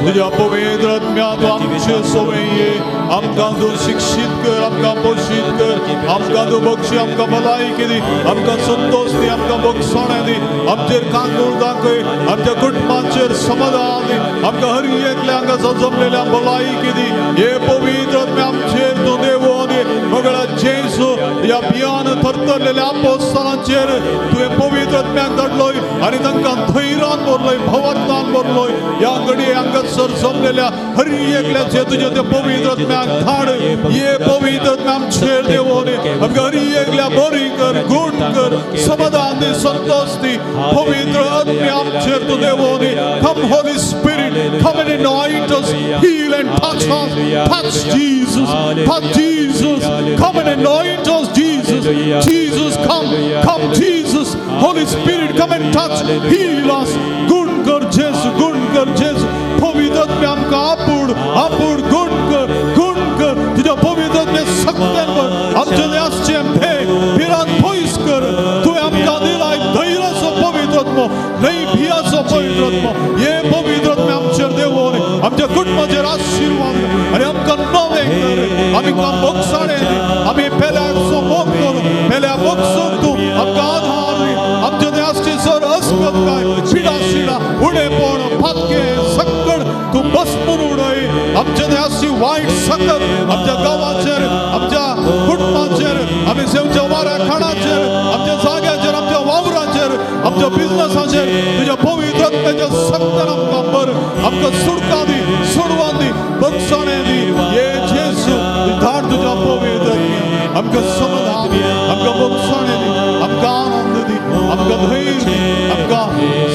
तुझ्या पवित्र आत्म्यात आमचे सवयी आमकां तूं शिक्षित कर आमकां पोषित कर आमकां तूं बक्षी आमकां भलायकी दी आमकां संतोष दी आमकां बक्षाणें दी आमचेर कांदूळ दाखय आमच्या कुटुंबाचेर समाधान दी आमकां हर एकल्या हांगासर जमलेल्या भलायकी दी हे पवित्र आत्म्या आमचेर तूं देवाने मगळा जेसू या बियान थरथरलेल्या अपोस्तलांचेर तुवें पवित्र आत्म्याक धाडलोय आनी तांकां धैर्यान भरलोय भवत्तान भरलोय या घडये हांगासर जमलेल्या हर एकल्याचे तुजे ते पवित्र आत्म्याक धाड ये पवित्र आत्म्या आमचेर देवाने आमकां हर एकल्या बरी कर गूण कर समाधान दी संतोष दी पवित्र आत्म्या आमचेर तूं देवाने come holy spirit come and anoint us heal and touch us touch Jesus come and anoint us Jesus come Jesus Holy Spirit come and touch heal us गुण कर जेसू पवित्र आत्म्या आमकां आपूड गुण कर तुझ्या पवित्र आत्म्या शक्त्यांवर आमचे आसचे भिरांत पयस कर तुवें आमकां दिलाय धैर्याचो पवित्र आत्मो न्हय भियाचो पवित्र आत्मो हे पवित्र आत्म्या आमचेर देवोन आमच्या कुटुंबाचेर आशिर्वाद आनी आमकां नवें कर आमकां मोक्षाणें दी आमी पेल्याचो मोग करून पेल्या मोक्षाक तूं आमकां आधार दी आमच्या देशाची सर अस्कत काय पिडा उणेपण फातके सक्कड तूं बसपून उडय आमच्या देशाची वायट सकत आमच्या गांवाचेर आमच्या कुटुंबाचेर आमी सेवच्या वाऱ्या खाणाचेर आमच्या जाग्याचेर आमच्या वावराचेर आमच्या बिझनसाचेर तुज्या पवित्र आत्म्याच्या सक्तान आमकां भर आमकां सुडकां दी सोडवान दी बक्षाणें दी हे जेसू धाड तुज्या पवित्र आत्म्या आमकां समाधान दी आमकां बक्षाणें दी आमकां आनंद दी आमकां धैर्य दी आमकां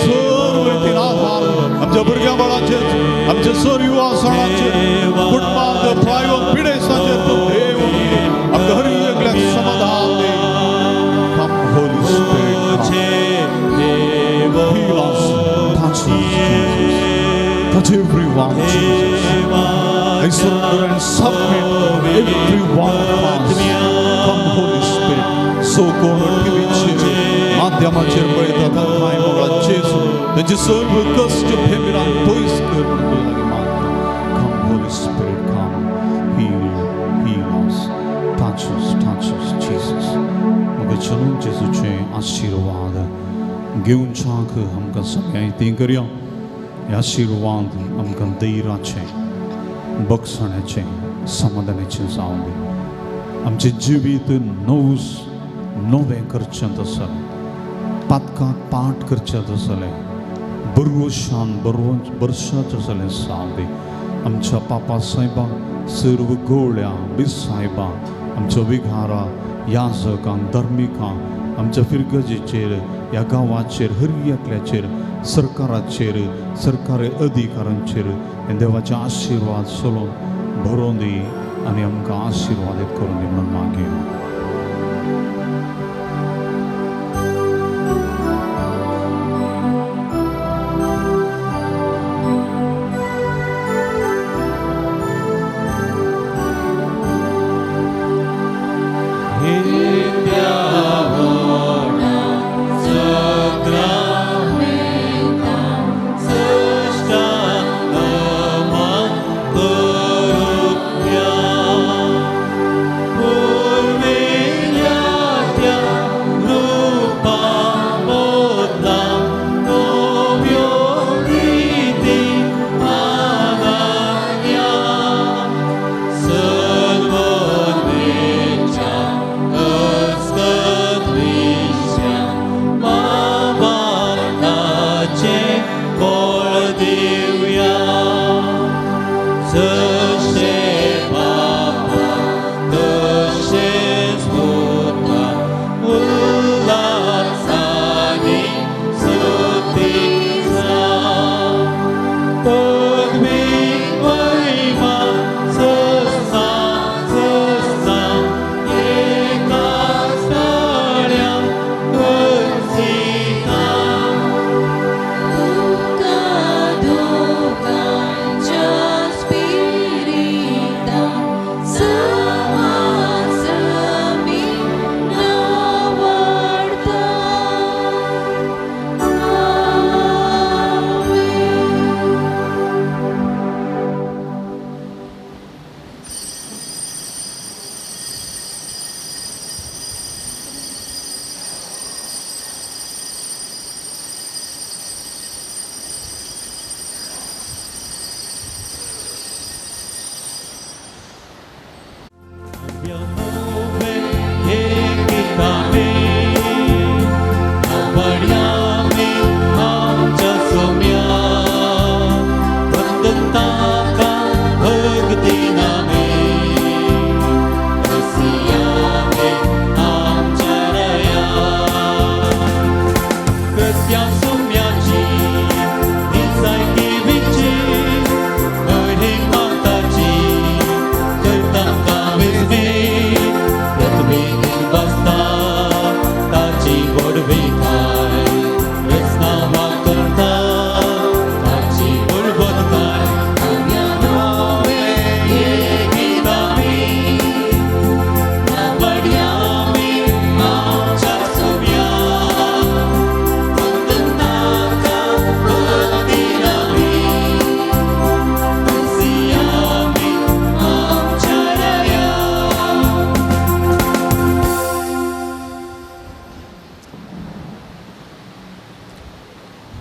सर्व रितीन आधार आमच्या भुरग्यां बाळांचेर आमच्या सर युवा सणाचेर कुटुंबांत प्रायवन पिडेसाचेर तूं देव आमकां हर एकल्याक समाधान दी come holy spirit heal us touch everyone Jesus I surrender and submit everyone of us come Holy Spirit so कोण टीव्हीचेर माध्यमाचेर पळयता तांकां मोगळा जेसू तांचे सर्व कश्ट भेमिरान पयस कर म्हणून लागीं मागता come Holy Spirit come heal us touch us Jesus मगे चलून जेजूचे आशिर्वाद घेवन चाक आमकां सगळ्यांक ती करया हे आशिर्वाद आमकां धैर्याचें बक्षाण्याचें समाधानाचें जावं दी आमचें जिवीत नवें करचें आसलें पातकाक पाठ करचें आसलें बरवशान बरशाचें आसलें जावं दी आमच्या पापा सायबाक सर्व गोळ्या बिसायबां आमच्या विघारा याजकांक धर्मिकांक आमच्या फिरगजेचेर ह्या गांवाचेर हर एकल्याचेर सरकारी अधिकाऱ्यांचेर देवाचे आशिर्वाद चलोवन भरोवन दी आनी आमकां आशिर्वादीत करून दी म्हणून मागया पूर्वेल्या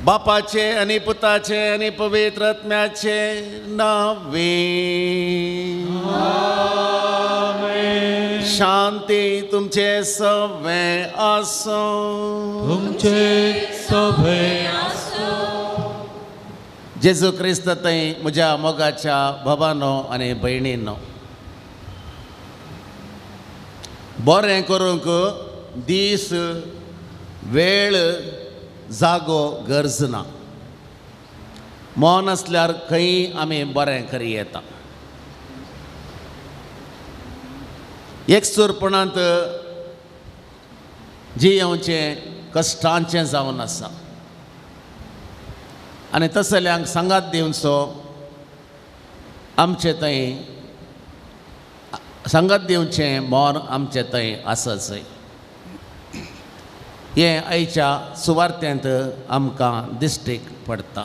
बापाचे आणि पुताचे आणि पवित्र आत्म्याचे नावे शांती तुमचे सवे आसो. तुमचे सभे जेजू क्रिस्त थंय म्हज्या मोगाच्या भावांनो आनी भयणींनो, बरें करूंक दीस वेळ जागो गरज ना. मौन आसल्यार खंय आमी बरें करी येता. एकसूरपणांत जियेवचें कश्टांचें जावन आसा आनी तसल्यांक सांगात दिवचो आमचे थंय सांगात दिवचें मौन आमचे थंय आसचय. हें आयच्या सुवार्थ्यांत आमकां दिश्टीक पडटा.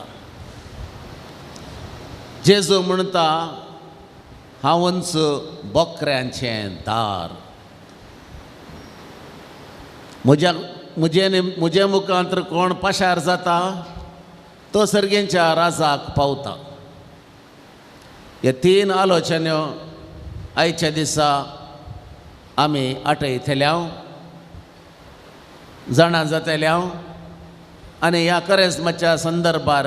जेजू म्हणटा, हांवूच बोकऱ्यांचें दार. म्हजे मुखांतर कोण पाशार जाता तो सर्गेच्या राजाक पावता. हे 3 आलोचन्यो आयच्या दिसा आमी आटयतल्या, जाणा जातल्या आनी ह्या करेस्माच्या संदर्भार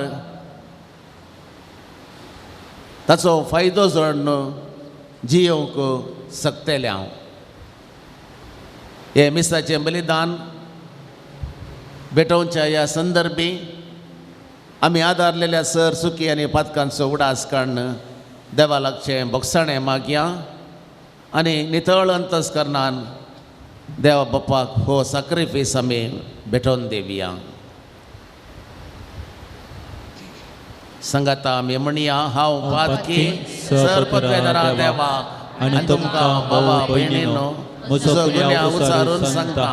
ताचो फायदो जोडून जियोंक शकतल्या. हे मिसाचें बलिदान भेटोवच्या ह्या संदर्भी आमी आदारलेल्या सर सुखी आनी पातकांचो उडास काडून देवा लागचें बोगसाणें मागया आनी नितळ अंतस्करणान देवा बापाक हो सॅक्रिफीस आमी भेटोवन दिवया. संगता आमी म्हणया, हांव पातकी सरपदवेदारा देवाक आनी तुमकां भावा भयणींनो म्हजो गुन्यांव उचारून सांगता.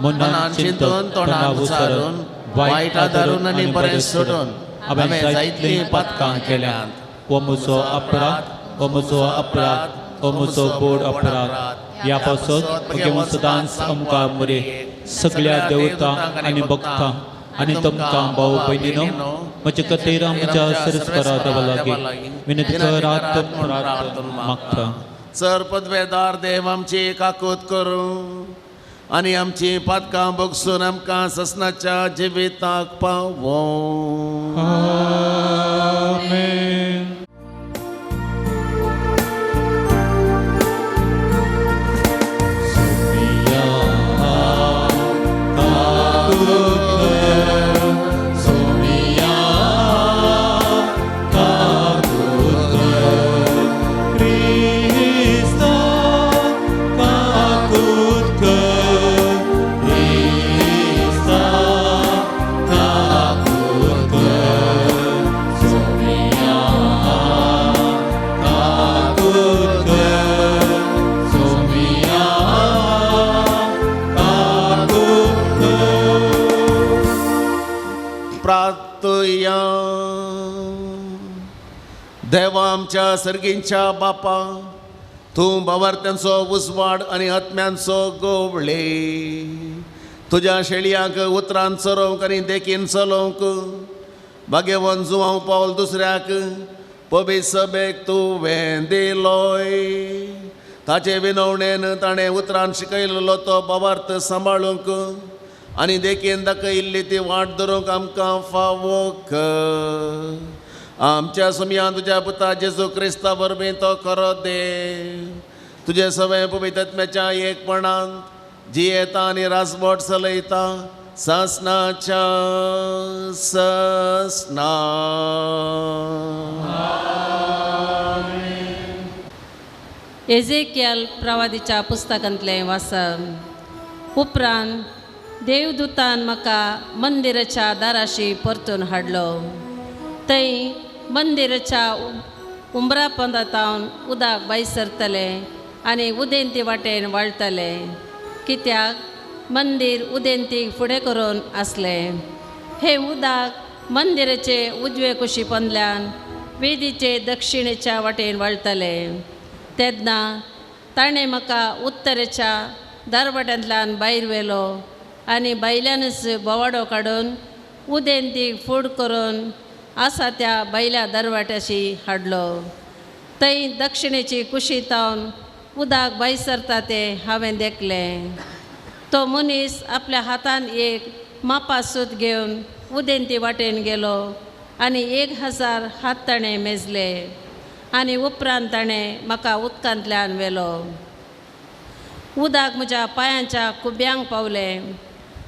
मनान चिंतून तोंडान उचारून वायट आदारून आनी बरें सोडून हांवें जायतीं पातकां केल्यांत. हो म्हजो अपराध, हो म्हजो अपराध, हो म्हजो बोड अपराध. ह्या पासत म्हगे सदांच आमकां बरे सगळ्या देवतांक आनी भक्तांक आनी तुमकां भाव भयणीनो म्हजे खातीर आमच्या सिरस्कारा देवा लागीं विनंती करात प्रार्थना मागता. सरपदवेदार देव आमची काकूत करूं आनी आमची पातकां भोगसून आमकां ससनाच्या जिविताक पावो. आमेन. प्रार्थया. देवा आमच्या सर्गींच्या बापा, तूं भावार्थ्यांचो उजवाड आनी आत्म्यांचो गोवळे तुज्या शेळयांक उतरान चरोवंक आनी देखीन चलोवंक भाग्यवन जुवांव पावल दुसऱ्याक पबीत सभेक तुवें दिलोय. ताचे विनवणेन ताणें उतरान शिकयलेलो तो भावार्थ सांबाळूंक आनी देखीन दाखयिल्ली ती वाट धरूंक आमकां फावो कर. आमच्या सुमयान तुज्या पुता जेजू क्रिस्ता वरवीं तो खरो दे. तुजे सवय पवित्र आत्म्याच्या एकपणान जियेता आनी राजवट चलयता सासनाच्या ससना. एजेकियल प्रवादीच्या पुस्तकांतलें वाचन. उपरांत देवदूतान म्हाका मंदिराच्या दाराशी परतून हाडलो. थंय मंदिराच्या उंबरापंदांतावन उदक भायर सरतलें आनी उदेंती वाटेन वळटलें, कित्याक मंदीर उदेंतीक फुडें करून आसलें. हें उदक मंदिराचे उजवे कुशी पंदल्यान वेदीचे दक्षिणेच्या वाटेन वळटलें. तेन्ना ताणें म्हाका उत्तरेच्या दारवाट्यांतल्यान भायर व्हेलो आनी भायल्यानच बोवाडो काडून उदेंतीक फूड करून आसा त्या बैल्या दरवाट्याशी हाडलो. थंय दक्षिणेची कुशी तावन उदक भायर सरता तें हांवें देखलें. तो मनीस आपल्या हातान एक मापा सूत घेवन उदेंती वाटेन गेलो आनी 1000 हात ताणें मेजले आनी उपरांत ताणें म्हाका उदकांतल्यान व्हेलो. उदक म्हज्या पांयांच्या कुब्यांक पावलें.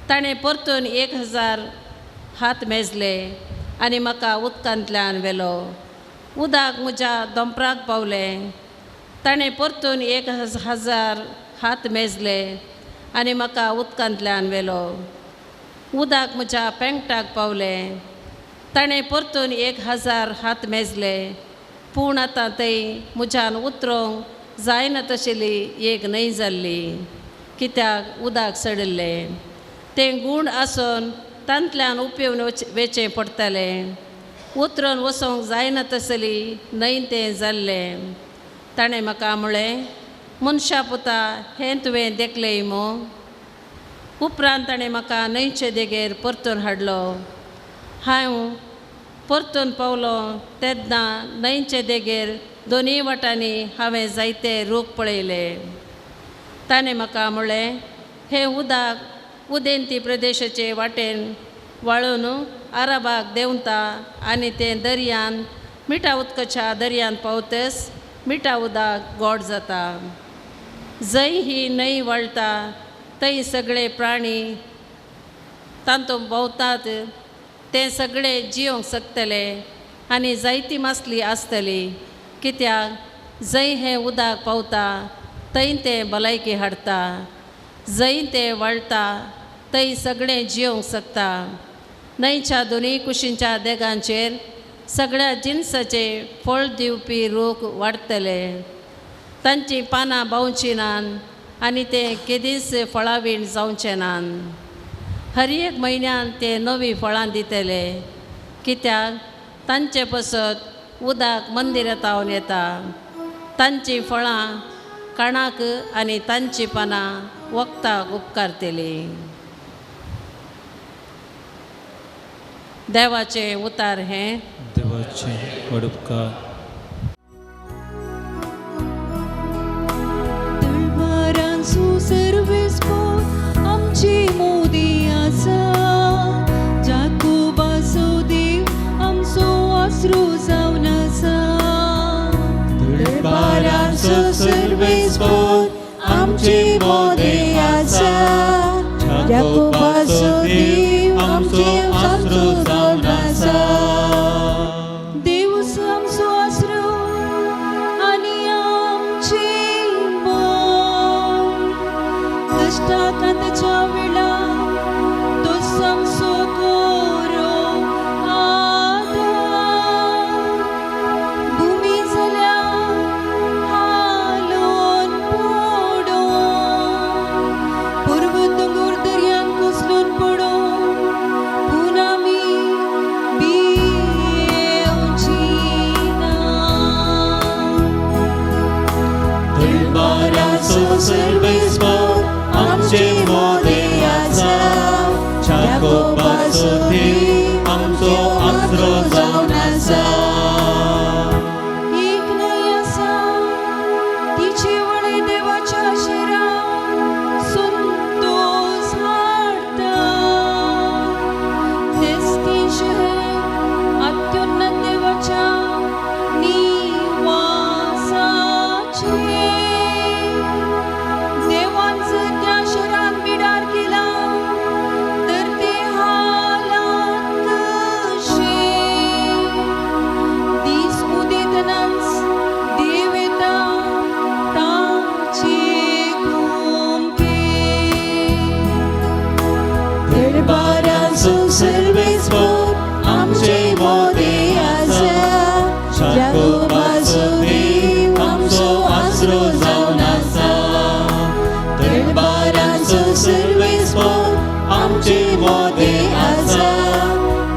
ताणें परतून 1000 हात मेजले आनी म्हाका उदकांतल्यान व्हेलो. उदक म्हज्या दोंपराक पावलें. ताणें परतून 1000 हात मेजले आनी म्हाका उदकांतल्यान व्हेलो. उदक म्हज्या पेंगटाक पावलें. ताणें परतून 1000 हात मेजले. पूण आतां थंय म्हज्यान उतरोंक जायना तशेली एक न्हंय जाल्ली, कित्याक उदक सडिल्लें. तें गूण आसून तांतल्यान उपयोन वेचें पडटलें. उतरून वचोंक जायना तसली न्हंय तें जाल्लें. ताणें म्हाका म्हळें, मनशा पुता हें तुवें देखलें मो. उपरांत ताणें म्हाका न्हंयचे देगेर परतून हाडलो. हांव परतून पावलो तेन्ना न्हंयचे देगेर दोनी वाटांनी हांवें जायते रूख पळयले. ताणें म्हाका म्हळें, हें उदक उदेंती प्रदेशाचे वाटेन वाळून आराबाक देंवता आनी तें दर्यान मिठा उदकाच्या दर्यान पावतस मिठा उदक गोड जाता. जंय ही न्हंय वळटा थंय सगळे प्राणी तातूंत भोंवतात ते सगळे जियोंक शकतले आनी जायती मासली आसतली, कित्याक जंय हें उदक पावता थंय तें भलायकी हाडटा. जंय तें वळटा थंय सगळें जियोंक शकता. न्हंयच्या दोनी कुशींच्या देगांचेर सगळ्या जिनसाचे फळ दिवपी रूख वाडटले. तांचीं पानां बावचीं नात आनी ते केदीस फळावीण जावचें नात. हर एक म्हयन्यान ते नवीं फळां दितले, कित्याक तांचे पसत उदक मंदिरांतावन येता. तांचीं फळां कणाक आनी तांचीं पानां वखदाक उपकारतली. देवाचें उतार हें. देवाचे व्हड उपकार. तळवारांचो सर्वेस्पर आमची मोदी आसा. जाकोबाचो देव आमचो आसरो जावन आसा. तळवारांचो सर्वेस्पर आमची मोदी आसा. जाकोबाचो देव आमचो आसरो जावन आसा. देवच आमचो आसरो आनी आमची बळ. कश्टाक आतांच्या वेळार तोच आमचो खरो आदार. भुमी जाल्यार हालोवन पडोन, पर्वत दोंगर दर्यान कोसळून पडोन, पूण आमी भियेवची ना. तळवारांचो सर्वेस्पर आमचे मोदी आसा. जाकोबाचो देव आमचो आसरो जावन आसा. एक न्हंय आसा, तिचे वळे देवाच्या शिराक संतोष हाडटा. तेच ती शहर अत्युन्नत देवाच्या निवासाचे. देवान जर त्या शहराक बिडार केला तर ते हालात कशे. दीस उदेतनाच देव येता ताचे घुमके. तळवारांचो सर्वेस्पर आमचे मोदी आसा. जाकोबाचो देव आमचो आसरो जावन आसा. तळवारांचो सर्वेस्पर आमचे मोदी आसा.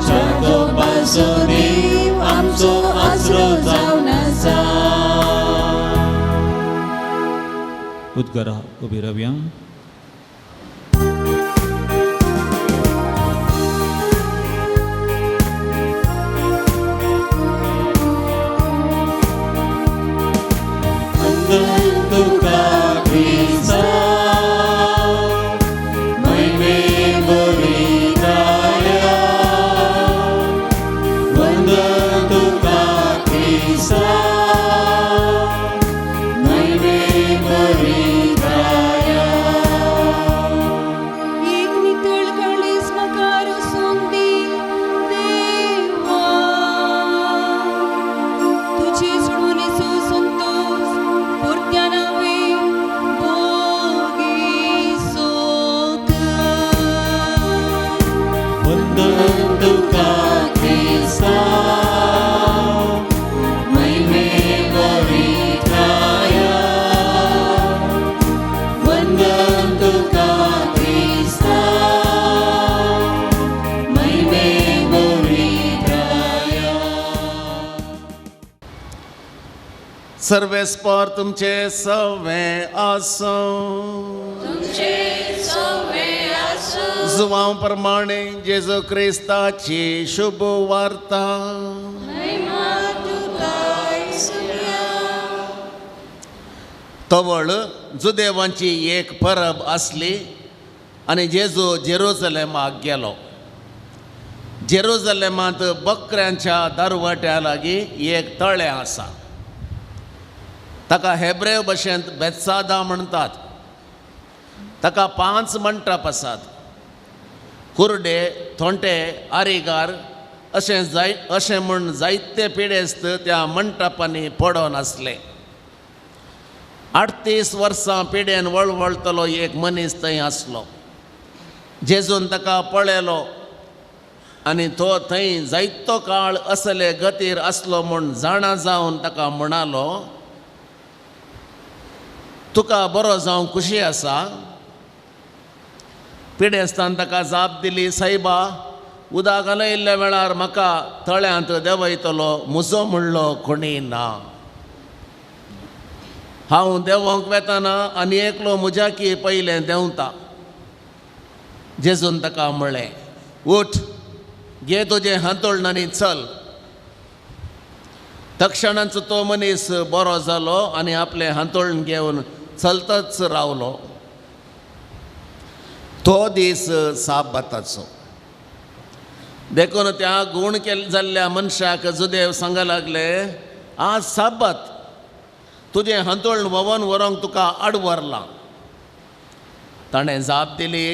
जाकोबाचो देव आमचो आसरो जावन आसा. उद्गारा उबी रावया. वंदन तुका क्रिस्ता महिमे बरी गाया वंदन तुका क्रिस्ता महिमे बरी गाया एक नितळ काळीस मकार सोंदी देवा तुझे सोडून येसू संतोष पुरत्या नावे भोगी सोका वंदन तुका क्रिस्ता महिमे बरी गाया वंदन तुका क्रिस्ता महिमे बरी गाया सर्वेस्पर तुमचे सवे आसो जुवां प्रमाणे जेजू क्रिस्ताची शुभ वार्ता तवळ जुदेवांची एक परब असली आणि जेजू जेरुसलेमाक गेलो. जेरुसलेमांत बकऱ्यांच्या दरवट्या लागीं एक तळें आसा. ताका हेब्रेव भाशेंत बेतसादा म्हणटात. ताका 5 मंटप आसात. कुर्डे, थोंटे, आरिगार अशें म्हूण जायते पिडेस्त त्या मंटपांनी पडोन आसले. 38 वर्सां पिडेन वळवळतलो एक मनीस थंय आसलो. जेजून ताका पळयलो आनी तो थंय जायतो काळ असले गतीर आसलो म्हूण जाणा जावन ताका म्हणालो, तुका बरो जावंक खुशी आसा? पिडेस्तान ताका जाप दिली, सायबा, उदक घालयल्ल्या वेळार म्हाका तळ्यांत देंवयतलो म्हजो म्हणलो कोणी ना. हांव देंवोंक वेताना आनी एकलो म्हज्याकी पयलें देंवता. जेजून ताका म्हणलें, उठ, घे तुजें हांतोळण आनी चल. तक्षणाच तो मनीस बरो जालो आनी आपलें हांतोळण घेवन चलतच रावलो. तो दीस साबाताचो. देखून त्या गूण जाल्ल्या मनशाक जुदेव सांगूंक लागले, आज साबात, तुजें हांतोळण व्हरून व्हरोंक तुका आड व्हरलां. ताणें जाप दिली,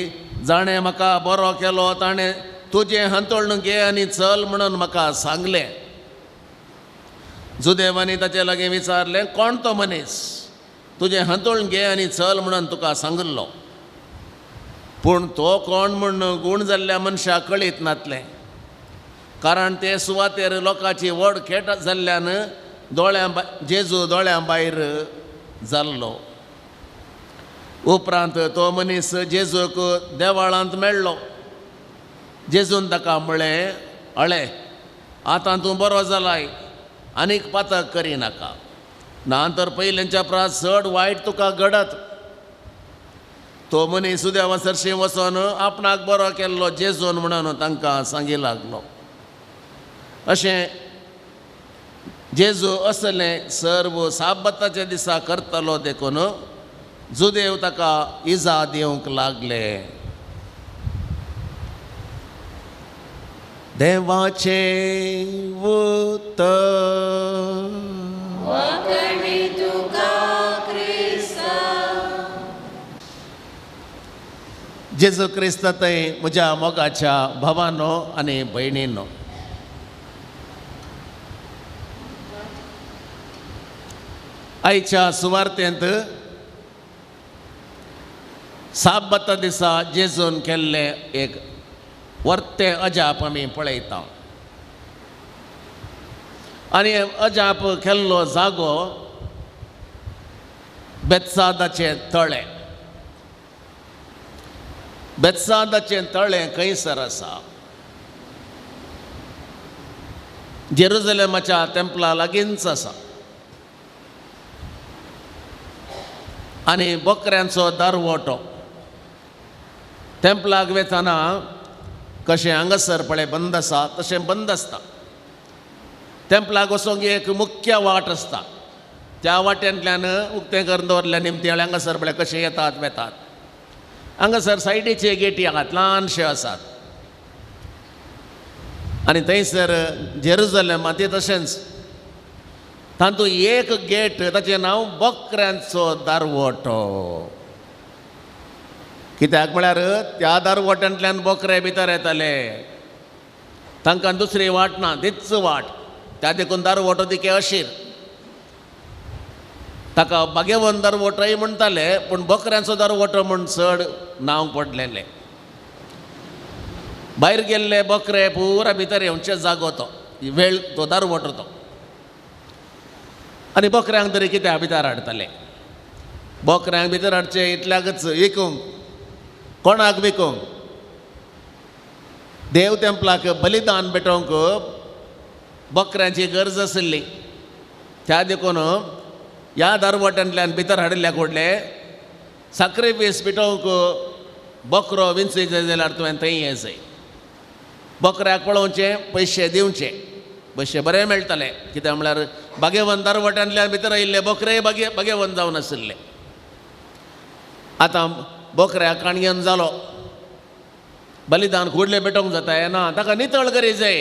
जाणें म्हाका बरो केलो, ताणें तुजें हांतोळण घे आनी चल म्हणून म्हाका सांगलें. जुदेवानी ताचे लागीं विचारलें, कोण तो मनीस? तुजें हांतोळण घे आनी चल म्हणून तुका सांगल्लो. पूण तो कोण म्हूण गूण जाल्ल्या मनशाक कळीत नासलें. कारण ते सुवातेर लोकांची व्हड खेट जाल्ल्यान जेजू दोळ्यां भायर जाल्लो. उपरांत तो मनीस जेजूक देवाळांत मेळ्ळो. जेजून ताका म्हळें, अळे, आतां तूं बरो जालाय, आनीक पातक करिनाका, नातर पयलींच्या परस चड वायट तुका घडत. तो मनीस सुद्या सरशी वचोन आपणाक बरो केल्लो जेजून म्हणून तांकां सांगी लागलो. अशें जेजू असलें सर्व साबताच्या दिसा करतलो देखून जुदेव ताका इजा दिवंक लागले. देवाचे उतर जेजू क्रिस्तांतय म्हज्या मोगाच्या भावांनो आनी भयणींनो, आयच्या सुवार्तेंत साबता दिसा जेजून केल्ले एक वर्ते अजाप आमी पळयता. आनी अजाप केल्लो जागो बेतसादाचें तळें. बेतसादाचें तळें खंयसर आसा? जेरुसलेमाच्या टेंपला लागींच आसा. आनी बकऱ्यांचो दरवटो. टेंपलाक वेताना कशें हांगासर पळय बंद आसा तशें बंद आसता. टेंपलाक वचोंक एक मुख्य वाट आसता. त्या वाट्यांतल्यान उक्तें करून दवरल्या निमत्याळे हांगासर म्हळ्यार कशे येतात वेतात. हांगासर सायडीचे गेटी आसात, ल्हानशे आसात. आनी थंयसर जेरुजलेमा ते तशेंच तातूंत एक गेट ताचें नांव बकऱ्यांचो दारवटो. कित्याक म्हळ्यार त्या दारवट्यांतल्यान बकरे भितर येताले. तांकां दुसरी वाट ना, तीच वाट. त्या देखून दारवटो तिके अशीर. ताका बागेवन दारवटोय म्हणटाले, पूण बकऱ्यांचो दारवटो म्हूण चड नांव पडलेलें. भायर गेल्ले बकरे पुरा भितर येवचे जागो तो, वेळ तो दारवटो तो. आनी बकऱ्यांक तरी कित्याक भितर हाडटाले? बकऱ्यांक भितर हाडचे इतल्याकच विकूंक. कोणाक विकूंक? देव तेंपलाक बलिदान पेटोवंक बकऱ्यांची गरज आशिल्ली. त्या देखून ह्या दारवट्यांतल्यान भितर हाडिल्ल्या कोडले साक्रिफीस पेटोवंक बकरो विंचूय जाय जाल्यार तुवें थंय ये जाय. बकऱ्याक पळोवचें, पयशे दिवचे. पयशे बरे मेळटले. कित्याक म्हळ्यार बागेवन दारवट्यांतल्यान भितर आयिल्ले बकरे बागेवन जावन आशिल्ले. आतां बकऱ्याक काणयेन जालो, बलिदान कुडले पेटोवंक जाता ना, ताका नितळ करी जाय.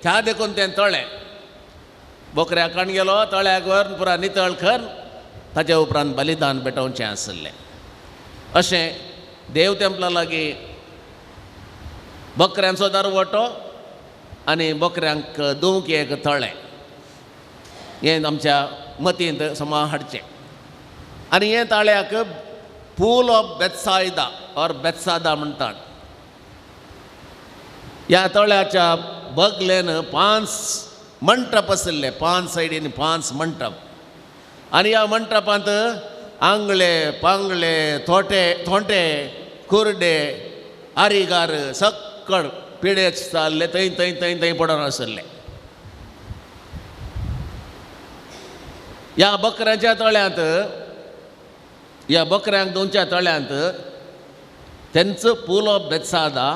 त्या देखून तें तळ्ळें. बकऱ्याक काणयेलो, तळ्याक व्हरून पुरा नितळ कर, ताचे उपरांत बलिदान पेटोवचें आशिल्लें. अशें देव तेंपला लागीं बकऱ्यांचो दारवटो आनी बकऱ्यांक दुंक एक तळ्ळें हें आमच्या मतींत समा हाडचें. आनी हे तळ्याक पूल ऑफ बेथसायदा ऑर बेथसादा म्हणटात. ह्या तळ्याच्या बगलेन 5 मंटप आशिल्ले, 5 सायडीन 5 मंटप. आनी ह्या मंटपांत आंगळे पांगळे थोंटे कुर्डे आरिगार सक्कळ पिडे चालले थंय थंय थंय थंय पडून आशिल्ले. ह्या बकऱ्याच्या तळ्यांत, ह्या बकऱ्यांक दोनच्या तळ्यांत तेंचो पूल ऑफ बेथसादा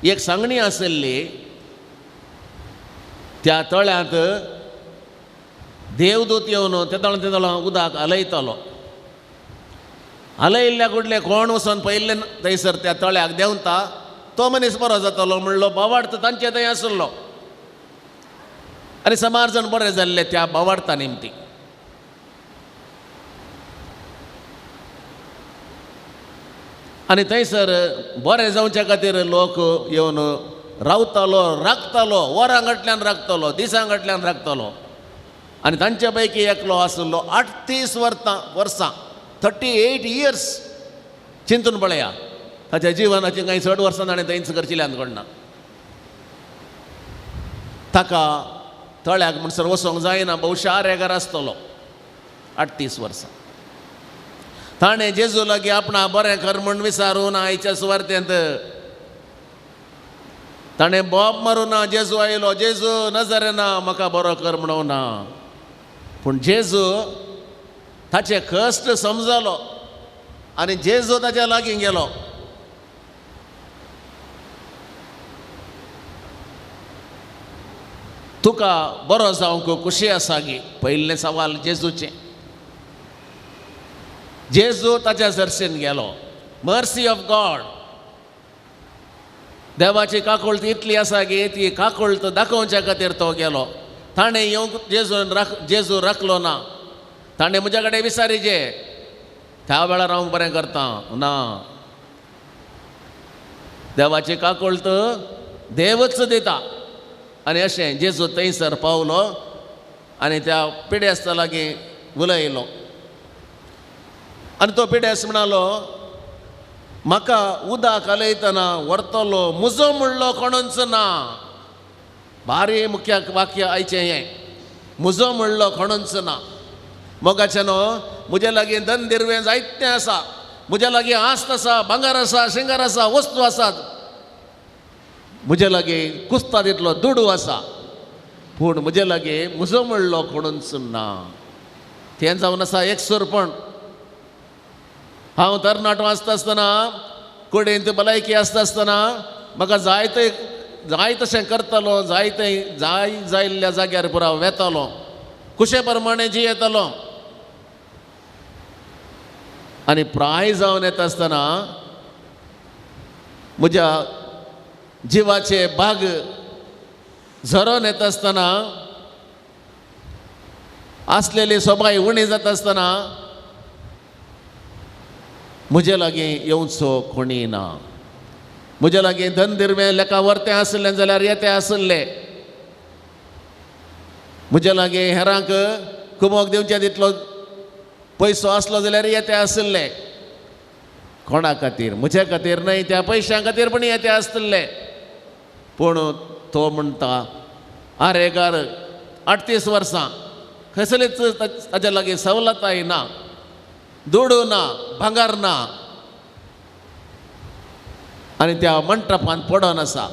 एक सांगणी आशिल्ली. त्या तळ्यांत देवदूत येवन तेदोळां उदक हलयतालो. हलयिल्ल्या कुडले कोण वचोन पयल्ले थंयसर त्या तळ्याक देंवता तो मनीस बरो जातालो म्हणलो बावार्थ तांचे थंय आशिल्लो. आनी समार जण बरे जाल्ले त्या बावार्था निमती. आनी थंयसर बरें जावचे खातीर लोक येवन रावतालो, राखतालो, वरांगटल्यान राखतालो, दिसांगटल्यान राखतालो. आनी तांचे पैकी एकलो आशिल्लो 38 वर्सां 38 इयर्स. चिंतून पळया, ताच्या जिवनाची कांय चड वर्सां ताणें थंयच करचिल्ल्यान घडना. ताका तळ्याक म्हणसर वचोंक जायना, भौशार एगार आसतलो. 38 वर्सां ताणें जेजू लागीं आपणा बरें कर म्हूण विचारून आयच्या सुवार्थेंत ताणें बोब मारून जेजू आयलो, जेजू नजरेना म्हाका बरो कर म्हणून ना. पूण जेजू ताचे कश्ट समजलो आनी जेजू ताच्या लागीं गेलो. तुका बरो जावंक खुशी आसा गी? पयलें सवाल जेजूचें. जेजू ताच्या जर्सेन गेलो. मर्सी ऑफ गॉड, देवाची काकुळत इतली आसा गी, ती काकुळत दाखोवच्या खातीर तो गेलो. ताणें येवंक जेजू राखलो ना. ताणें म्हज्या कडेन विचारीचे त्या वेळार हांव बरें करता ना. देवाची काकुळत देवच दिता. आनी अशें जेजू थंयसर पावलो आनी त्या पिड्यास लागीं उलयलो. आनी तो पिड्यास म्हणलो म्हाका उदक हलयतना व्हरतलो म्हजो म्हणलो कोणूच ना. भारी मुख्य वाक्य आयचें हें, म्हजो म्हणलो कोणूच ना. मोगाचें न्हू, म्हजे लागीं धन दिरवें जायतें आसा, म्हजे लागीं आस्त आसा, भांगर आसा, शिंगार आसा, वस्तू आसात, म्हजे लागीं कुस्ता तितलो दुडू आसा, पूण म्हजे लागीं म्हजो म्हणलो कोणूच ना. तें जावन आसा एकसुरपण. हांव तरणाटो आसता आसतना, कुडींत भलायकी आसता आसतना म्हाका जाय तशें करतालो, जाय जायल्ल्या जाग्यार पुरो वेतालो. कुशे प्रमाणे जियेतलो आनी प्राय जावन येता आसतना म्हज्या जिवाचे बाग झरोन येता आसतना आसलेली सोबाय उणी जाता आसतना म्हजे लागीं येवचो कोणी ना. म्हजे लागीं धन दिरवें लेका वर्तें आसलें जाल्यार येतें आसलें. म्हजे लागीं हेरांक कुमोक दिवचे तितलो पयसो आसलो जाल्यार येतें आसलें. कोणा खातीर? म्हजे खातीर न्हय, त्या पयशां खातीर पूण येतें आसतलें. पूण तो म्हणटा आरेकार 38 वर्सां खंयसरच ताच्या लागीं सवलताय ना, दुडू ना, भांगार ना आनी त्या मंटपान पडोन आसा.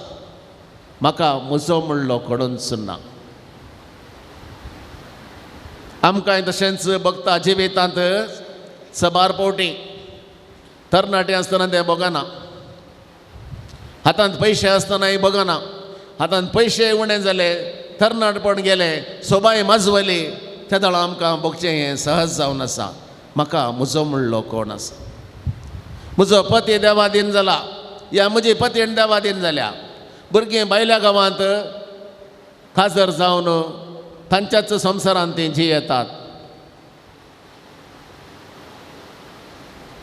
म्हाका म्हजो म्हणलो कोणूच ना. आमकांय तशेंच भक्ता जिवितांत सबार पावटी तरणाटे आसतना ते बगना, हातांत पयशे आसतनाय बगना, हातांत पयशे उणें जाले, तरणाटपण गेलें, सोबाय माजवली, त्या दळा आमकां बगचें हें सहज जावन आसा. म्हाका म्हजो म्हणलो कोण आसा? म्हजो पती देवादीन जाला या म्हजी पतीन देवादीन जाल्या. भुरगीं भायल्या गांवांत खाजर जावन तांच्याच संवसारांत तीं जियेतात.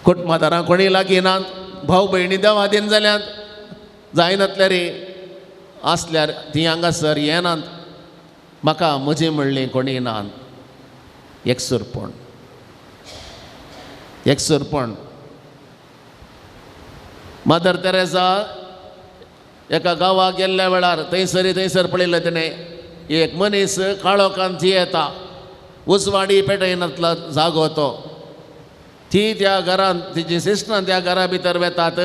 कुटुंबादारां कोणी लागीं नात, भाव भयणी देवादीन जाल्यात, जायनातल्यार आसल्यार तीं हांगासर येनात. म्हाका म्हजी म्हणली कोणी नात. एकसुरपण. मदर तेरेसा एका गांवाक गेल्ल्या वेळार थंयसर पळयलें तिणें एक मनीस काळोखांत जियेता. उसवाडी पेटयनातलो जागो तो. ती त्या घरांत तिची सिस्टरां त्या घरा भितर वेतात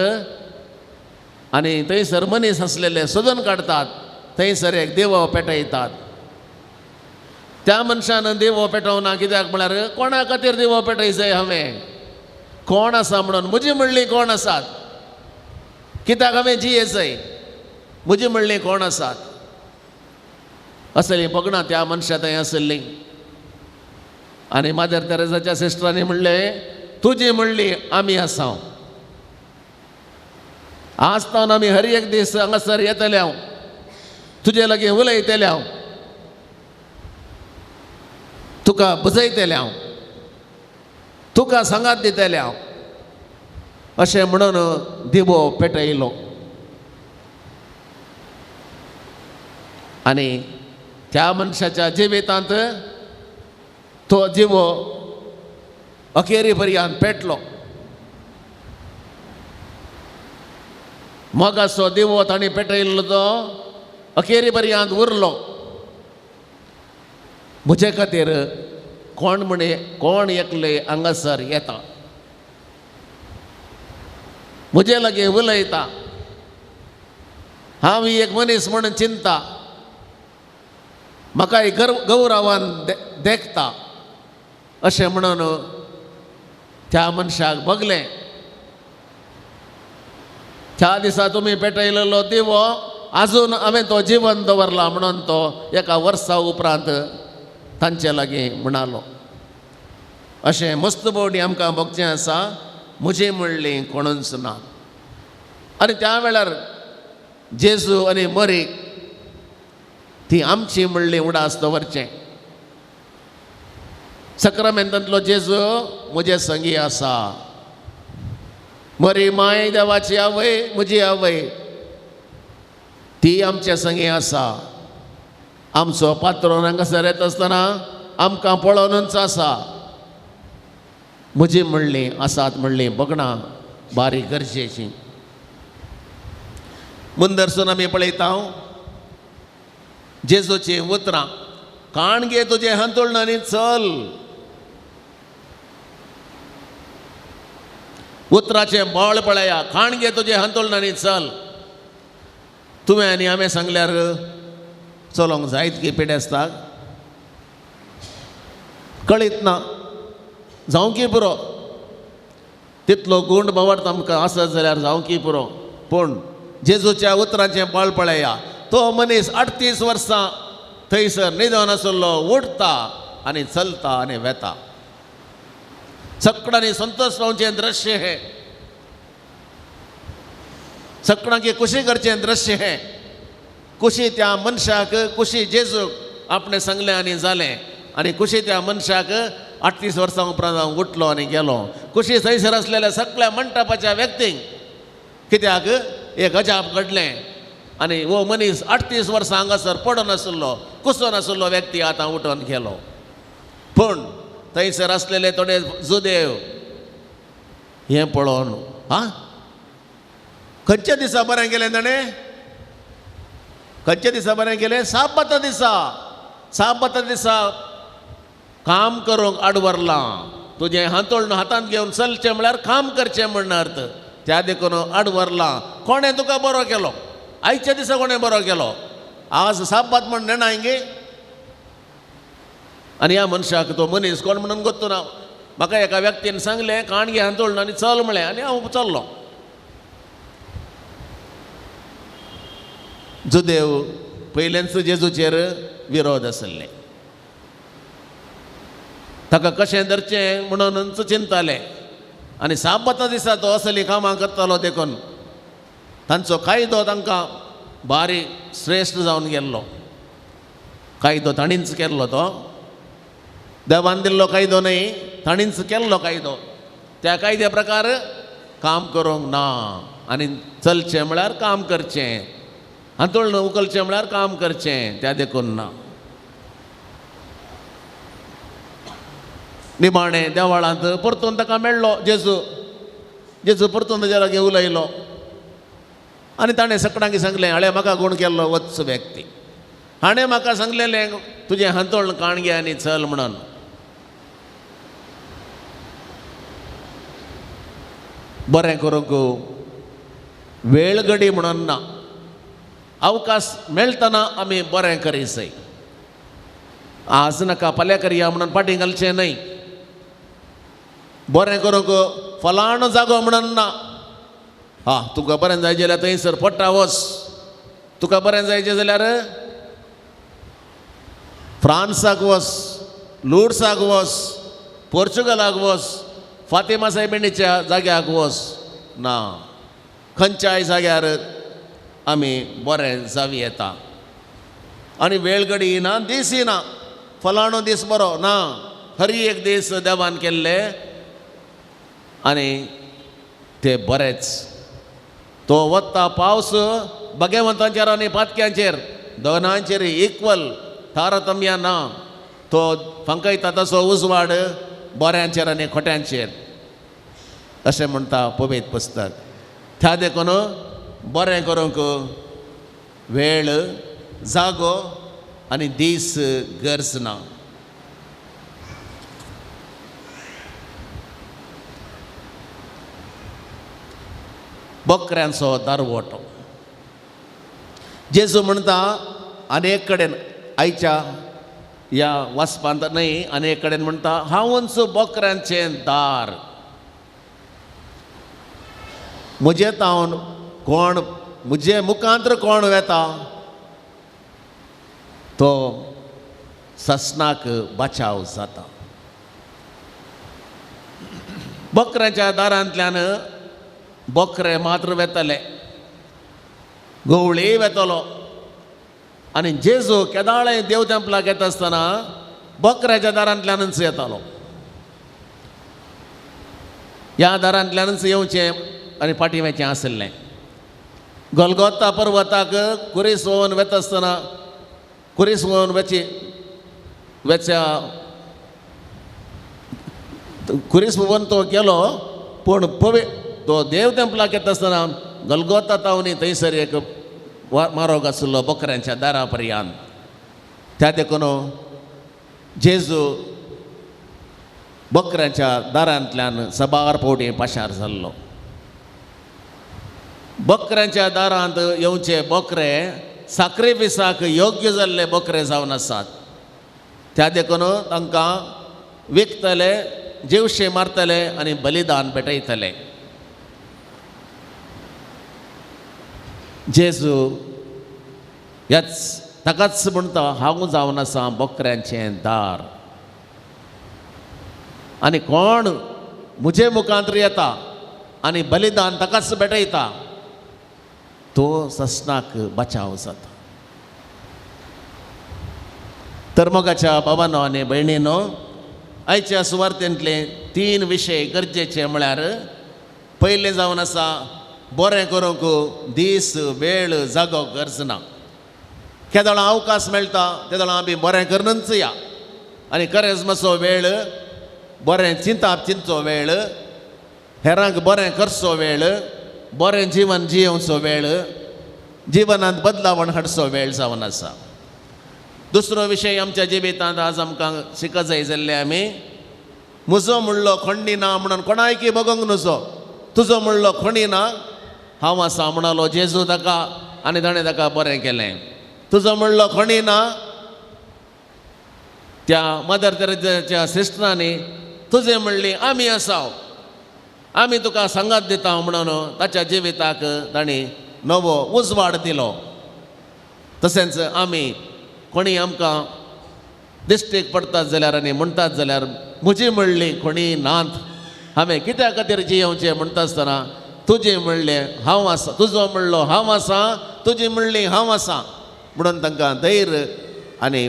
आनी थंयसर मनीस आसलेले सोदून काडटात. थंयसर एक दिवो पेटयतात. त्या मनशान दिवो पेटोवना. कित्याक म्हळ्यार कोणा खातीर दिवो पेटयचो हांवें? कोण आसा म्हणून? म्हजी म्हणली कोण आसात? कित्याक हांवें जियेचय? म्हजी म्हणली कोण आसात? असली बगना त्या मनशा थंय आसली. आनी मादर तेरेसाच्या सिस्टरांनी म्हणलें तुजी म्हणली आमी आसा. आसतना आमी हर एक दीस हांगासर येतले, हांव तुजे लागीं उलयतले, हांव तुका बुजयतले, हांव तुका सांगात दितले, हांव अशें म्हणून दिवो पेटयलो. आनी त्या मनशाच्या जिवितांत तो जिवो अखेरी पर्यंत पेटलो. मोगाचो दिवो ताणी पेटयल्लो तो अखेरी पर्यंत उरलो. म्हजे खातीर कोण एकले हांगासर येता, म्हजे लागीं उलयता, हांव एक मनीस म्हणून चिंता, म्हाकाय गौरवान देखता अशें म्हणून त्या मनशाक बगलें. त्या दिसा तुमी पेटयलेलो दिवो आजून हांवें तो जिवन दवरला म्हणून तो एका वर्सा उपरांत तांचे लागीं म्हणालो. अशें मस्त बोवडी आमकां बगचें आसा. म्हजी म्हणली कोणूच ना. आनी त्या वेळार जेजू आनी मरी ती आमची म्हणली उडास दवरचें. सक्रामेंतांतलो जेजू म्हजे संगी आसा. मरी माय देवाची आवय, म्हजी आवय, ती आमच्या संगी आसा. आमचो पात्रोन हांगासर येता आसतना आमकां पळोवनूच आसा. म्हजी म्हणली आसात म्हणली बगणा बारी गरजेची. मुंदरसून आमी पळयता जेजूची उतरां. काण घे तुजे हांतुळण आनी चल. उतराचें बळ पळया. काण घे तुजे हांतुळण आनी चल. तुवें आनी हांवें सांगल्यार चलोंक जायत की पिडेस्ताक? कळीत ना. जावंकी पुरो. तितलो गूण बावट आमकां आसत जाल्यार जावंकी पुरो. पूण जेजूच्या उतराचें बळ पळया. तो मनीस 38 वर्सां थंयसर न्हिदोन आसलो उठता आनी चलता आनी वेता. सगळ्यांनी संतोष रावचें दृश्य हें. सगळ्यांकी खुशी करचें दृश्य हें. खुशी त्या मनशाक, खुशी जेजूक आपणें सांगलें आनी जालें. आनी खुशी त्या मनशाक 38 वर्सां उपरांत उठलो आनी गेलो. खुशी थंयसर आसलेल्या सगळ्या मंडपाच्या व्यक्तींक कित्याक एक अजाप घडलें. आनी वो मनीस 38 वर्सां हांगासर पडून आशिल्लो, कुसोन आशिल्लो व्यक्ती आतां उठोन गेलो. पूण थंयसर आसलेले थोडे जुदेव हें पळोवन खंयच्या दिसा बरें गेलें ताणें? खंयच्या दिसा बरें गेलें? साबत दिसा. साबत दिसा काम करूंक आड व्हरलां. तुजें हातोळ हातांत घेवन चलचें म्हळ्यार काम करचें म्हण अर्थ. त्या देखून आड व्हरलां. कोणें तुका बरो केलो? आयच्या दिसा कोणें बरो केलो? आज साबत म्हण नेणा हिंगे. आनी ह्या मनशाक तो मनीस कोण म्हणून गोत्तू ना. म्हाका एका व्यक्तीन सांगलें काणगे हातोळ आनी चल म्हळें आनी हांव चल्लो. जुदेव पयलेंच जेजूचेर विरोध आसले. ताका कशें धरचें म्हणूनच चिंताले. आनी साबत दिसा तो असली कामां करतालो देखून तांचो कायदो तांकां भारी श्रेश्ठ जावन गेल्लो. कायदो ताणींच केल्लो. तो देवान दिल्लो कायदो न्ही, ताणींच केल्लो कायदो. त्या कायद्या प्रकार काम करूंक ना. आनी चलचें म्हळ्यार काम करचें. हातोळ उखलचें म्हळ्यार काम करचें. त्या देखून ना. निमाणें देवाळांत परतून ताका मेळ्ळो जेजू. जेजू परतून ताच्या लागीं उलयलो आनी ताणें सगळ्यांक सांगलें हाणें म्हाका गूण केल्लो वत्स व्यक्ती. हाणें म्हाका सांगलेलें तुजें हातोळ काणगे आनी चल म्हणून. बरें करूंक वेळ घडी म्हणून ना. अवकाश मेळटना आमी बरें करी जाय. आज नाका फाल्यां करया म्हणून फाटीं घालचें न्हय. बरें करूंक फलाण जागो म्हणून ना. तुका बरें जाय जाल्यार थंयसर पट्टा वच. तुका बरें जायचें जाल्यार फ्रांसाक वच, लुड्साक वच, पोर्चुगलाक वच, फातिमा सायबिणीच्या जाग्याक वच. ना, खंयच्याय जाग्यार आमी बरें जावी येता. आनी वेळ घडी ना, दीस येना. फलाणो दीस बरो ना. हर एक दीस देवान केल्ले आनी ते बरेच. तो वता पावस भगवंतांचेर आनी पातक्यांचेर दोनांचेर इक्वल तारतम्य ना. तो फंकयता तसो उजवाड बऱ्यांचेर आनी खोट्यांचेर अशें म्हणटा पवित्र पुस्तक. त्या देखून बरें करूंक वेळ, जागो आनी दीस गरज ना. बकऱ्यांचो दारवटो. जेजू म्हणटा अनेक कडेन आयच्या ह्या वाचपांत न्हय, अनेक कडेन म्हणटा हांवूच बकऱ्यांचें दार. म्हजे तावन कोण, म्हजे मुखांतर कोण वेता तो ससनाक बचाव जाता. बकऱ्याच्या दारांतल्यान बकरे मात्र वेतले, गवळी वेतलो. आनी जेजू केदाळे देव तेंपलाक येता आसतना बकऱ्याच्या दारांतल्यानच येतालो. ह्या दारांतल्यानच येवचें आनी पाठीवेचें आसलें. गोलगोता पर्वताक कुरीस वोवन वेता आसतना कुरीस वोवन वेच्या कुरीस वोवन तो गेलो. पूण तो देव तेंपलाक येता आसतना गलगोता तावनी थंयसर एक मारोग आशिल्लो बकऱ्यांच्या दारा पर्यंत. त्या देखून जेजू बकऱ्यांच्या दारांतल्यान सबार फावटी पाशार जाल्लो. बकऱ्यांच्या दारांत येवचे बकरे साक्रिफिसाक योग्य जाल्ले बकरे जावन आसात. त्या देखून तांकां विकतले, जीवशे मारतले आनी बलिदान पेटयतले. जेजू ह्याच ताकाच म्हणटा हांव जावन आसा बकऱ्यांचें दार. आनी कोण म्हजे मुखांत येता आनी बलिदान ताकाच भेटयता तो ससनाक बचाव जाता. तर मोगाच्या बाबांनो आनी भयणीनो, आयच्या सुवार्थेंतले 3 विशय गरजेचे म्हळ्यार पयलें जावन आसा बरें करूंक दीस वेळ जागो गरज ना. केदोळां अवकाश मेळटा तेदोळां आमी बरें करूनच या. आनी खरेंच मातसो वेळ बरें चिंतचो वेळ, हेरांक बरें करचो वेळ, बरें जिवन जियोवचो वेळ, जिवनांत बदलावण हाडचो वेळ जावन आसा. दुसरो विशय आमच्या जिवितांत आज आमकां शिकत जाय जाल्ले आमी म्हजो म्हणलो खंडी ना म्हणून कोणायकी बगोंक नजो. तुजो म्हणलो खणी ना, हांव आसा म्हणलो जेजू ताका आनी ताणें ताका बरें केलें. तुजो म्हणलो खणी ना, त्या मदर तेरेसाच्या सिस्टरांनी तुजें म्हणली आमी आसा, आमी तुका सांगात दिता म्हणून ताच्या जिविताक ताणी नवो उजवाड दिलो. तशेंच आमी कोणी आमकां दिश्टीक पडटात जाल्यार आनी म्हणटात जाल्यार म्हजी म्हणली कोणी नात, हांवें कित्या खातीर जियोवचें म्हणटा आसतना तुजें म्हणलें हांव आसा, तुजो म्हणलो हांव आसा, तुजी म्हणली हांव आसा म्हणून तांकां धैर्य आनी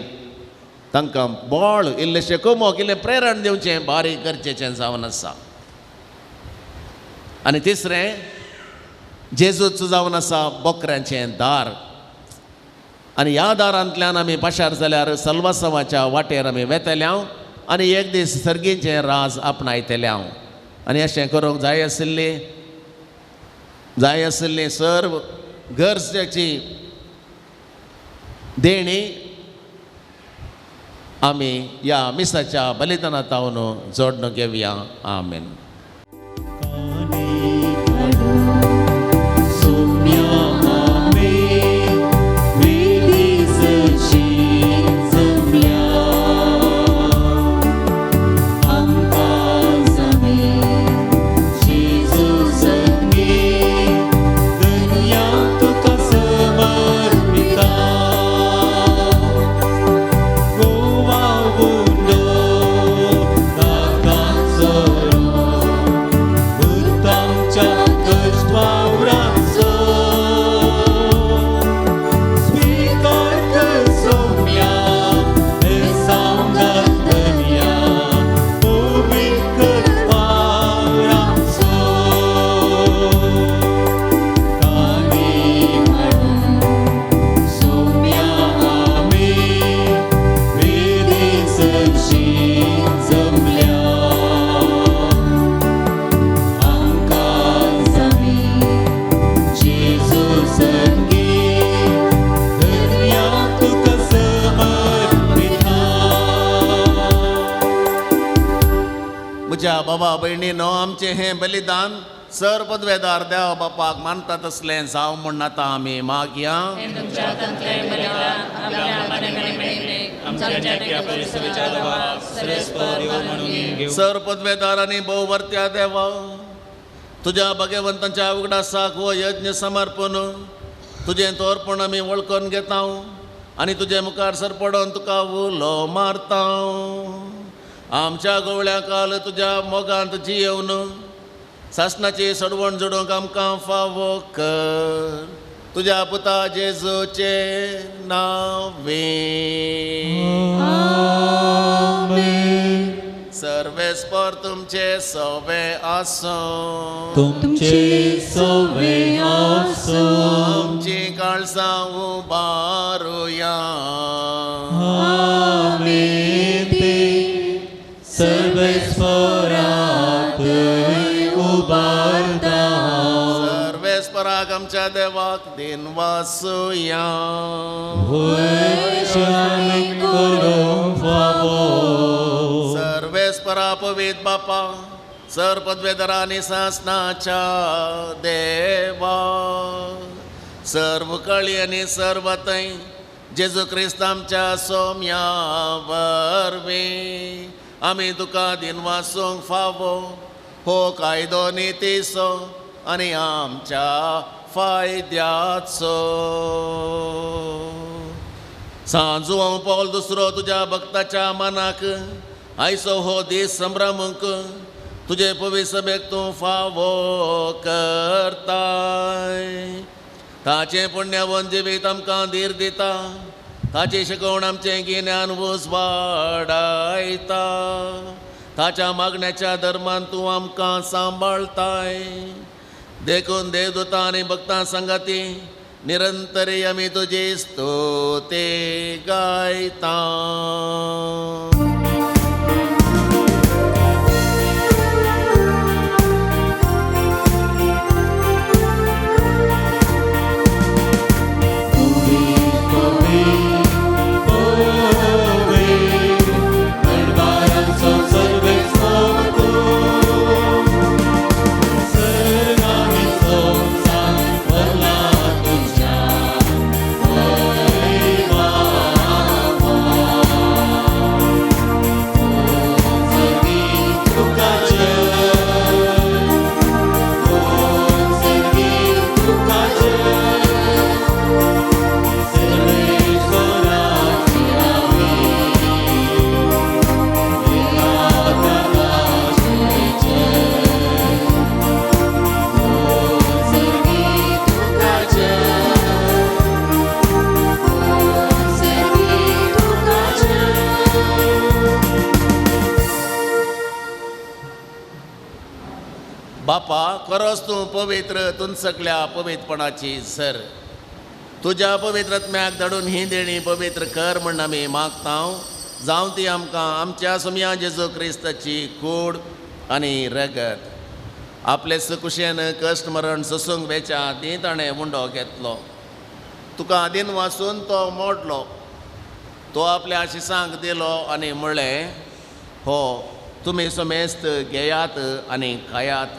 तांकां बळ इल्लेशें कुमोक इल्लें प्रेरण दिवचें बारीक गरजेचें जावन आसा. आनी तिसरें जेजूच जावन आसा बोकऱ्यांचें दार. आनी ह्या दारांतल्यान आमी पाशार जाल्यार सल्वासवाच्या वाटेर आमी वेतल्या आनी एक दीस सर्गीचें राज आपणायतल्या. आनी अशें करूंक जाय आशिल्ली सर्व गरजेची देणी आमी ह्या मिसाच्या बलिदानांत जोडून घेवया. आमेन. म्हज्या बाबा भयणीनो, आमचें हें बलिदान सर पदवेदार देवा बापाक मानता तसलें जावं म्हण आतां आमी मागया. सर पदवेदार आनी भोववर्त्या देवा, तुज्या भगवंताच्या उगडासाक हो यज्ञ समर्पण तुजें तोरपण आमी वळखून घेता आनी तुजे मुखार सरपडोन तुका उलो मारता. आमच्या गवळ्या काल तुज्या मोगांत जियेवन सासणाची सडवण जोडूंक आमकां फावो कर. तुज्या पुता जेजूचे नांवे. सर्वेस्पर तुमचे सवे आसूं. तुमचे सवे आसूं. आमची काळजां उबारुया. सर्वेस्पराक उबारता. सर्वेस्पराक आमच्या देवाक दिन वासुया. सर्वेस्परा पवित बापा, सर पदवेदारांनी सासणाच्या देवा, सर्व कळी आनी सर्वतय जेजू क्रिस्त आमच्या सोम्या वरवीं आमी तुका दिन वासूंक फावो हो कायदो नितीचो आनी आमच्या फायद्याचो. सांजू हांव पावल दुसरो तुज्या भक्ताच्या मनाक आयचो हो दीस संभ्रमूंक तुझे पवित्र सभेक तूं फावो करताय. ताचें पुण्यवन जिवीत आमकां धीर दिता. ताची शिकवण आमचें गिन्यान वस वाडायता. ताच्या मागण्याच्या धर्मान तूं आमकां सांबाळताय. देखून देवदूतां आनी भक्तां संगाती निरंतरी आमी तुजी स्तुती गायता. बापा, खरोच तूं पवित्र, तूं सगळ्या पवित्रपणाची सर. तुज्या पवित्रत्म्याक धाडून ही देणी पवित्र कर म्हण आमी मागतांव. जावं ती आमकां आमच्या सुमया जेजू क्रिस्ताची कूड आनी रगत. आपले सुकुशेन कश्ट मरण सोसूंक वेच्या ती ताणें उंडो घेतलो. तुका आदीन वाचून तो मोडलो. तो आपल्या शिसांक दिलो आनी म्हणलें, हो तुमी समेस्त घेयात आनी खायात.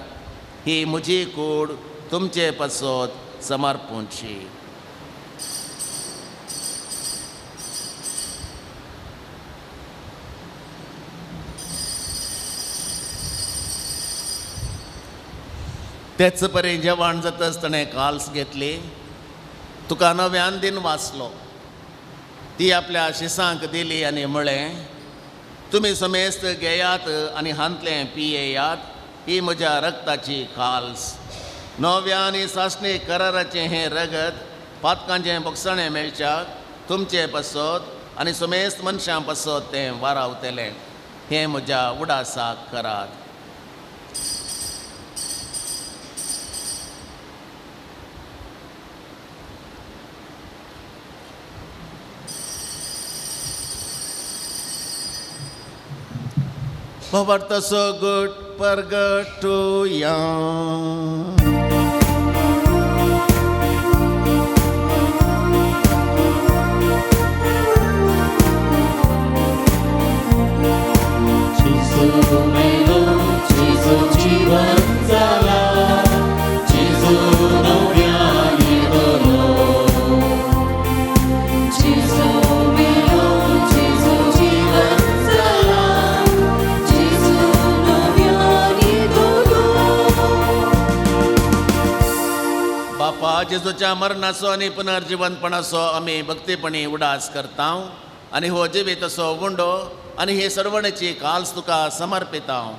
ही म्हजी कूड तुमचे पासत समर्पूंची. तेच परी जेवण जाताच ताणें काल्स घेतली. तुका नव्यान दिन वाचलो. ती आपल्या शिसांक दिली आनी म्हळें, तुमी समेस्त घेयात आनी हांतलें पियेयात. ही म्हज्या रक्ताची काल्स. नव्या आनी सासणी कराराचें हें रगत पातकांचें बोगसणें मेळच्याक तुमचे पासत आनी समेस्त मनशां पासत तें वारावतलें. हें म्हज्या उडासाक करात. Pavartaso good purgatoria. जेजूच्या मरणाचो आनी पुनर्जिवनपणाचो आमी भक्तीपणी उडास करतांव. आनी हो जिवीत असो गुंडो आनी ही सरवणेची काल्स तुका समर्पितांव.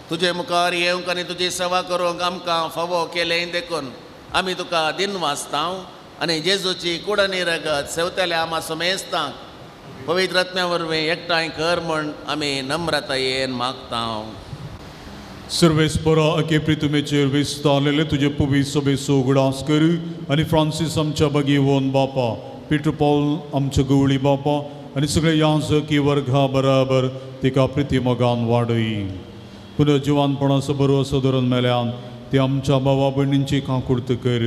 तुजे मुखार येवंक आनी तुजी सेवा करूंक आमकां फावो केलें देखून आमी तुका दिन वाचतांव. आनी जेजूची कूड आनी रगत सेवतल्या आमा समेस्तांक पवित्र आत्म्या वरवीं एकठांय कर म्हण आमी नम्रतायेन मागतांव. सर्वेस्परा अके प्रितुमेचेर विस्तारलेले तुझे पवित्र सभेचो उगडास कर आनी फ्रांसीस आमच्या भगिवन बापा, पीटर पॉल आमच्या गवळी बापा आनी सगळे याजकी वर्गा बराबर तिका प्रितीमोगान वाडय. पुनर्जिवानपणाचो बरो असो धरून मेल्यान ती आमच्या भावा भयणींची काकुर्त कर.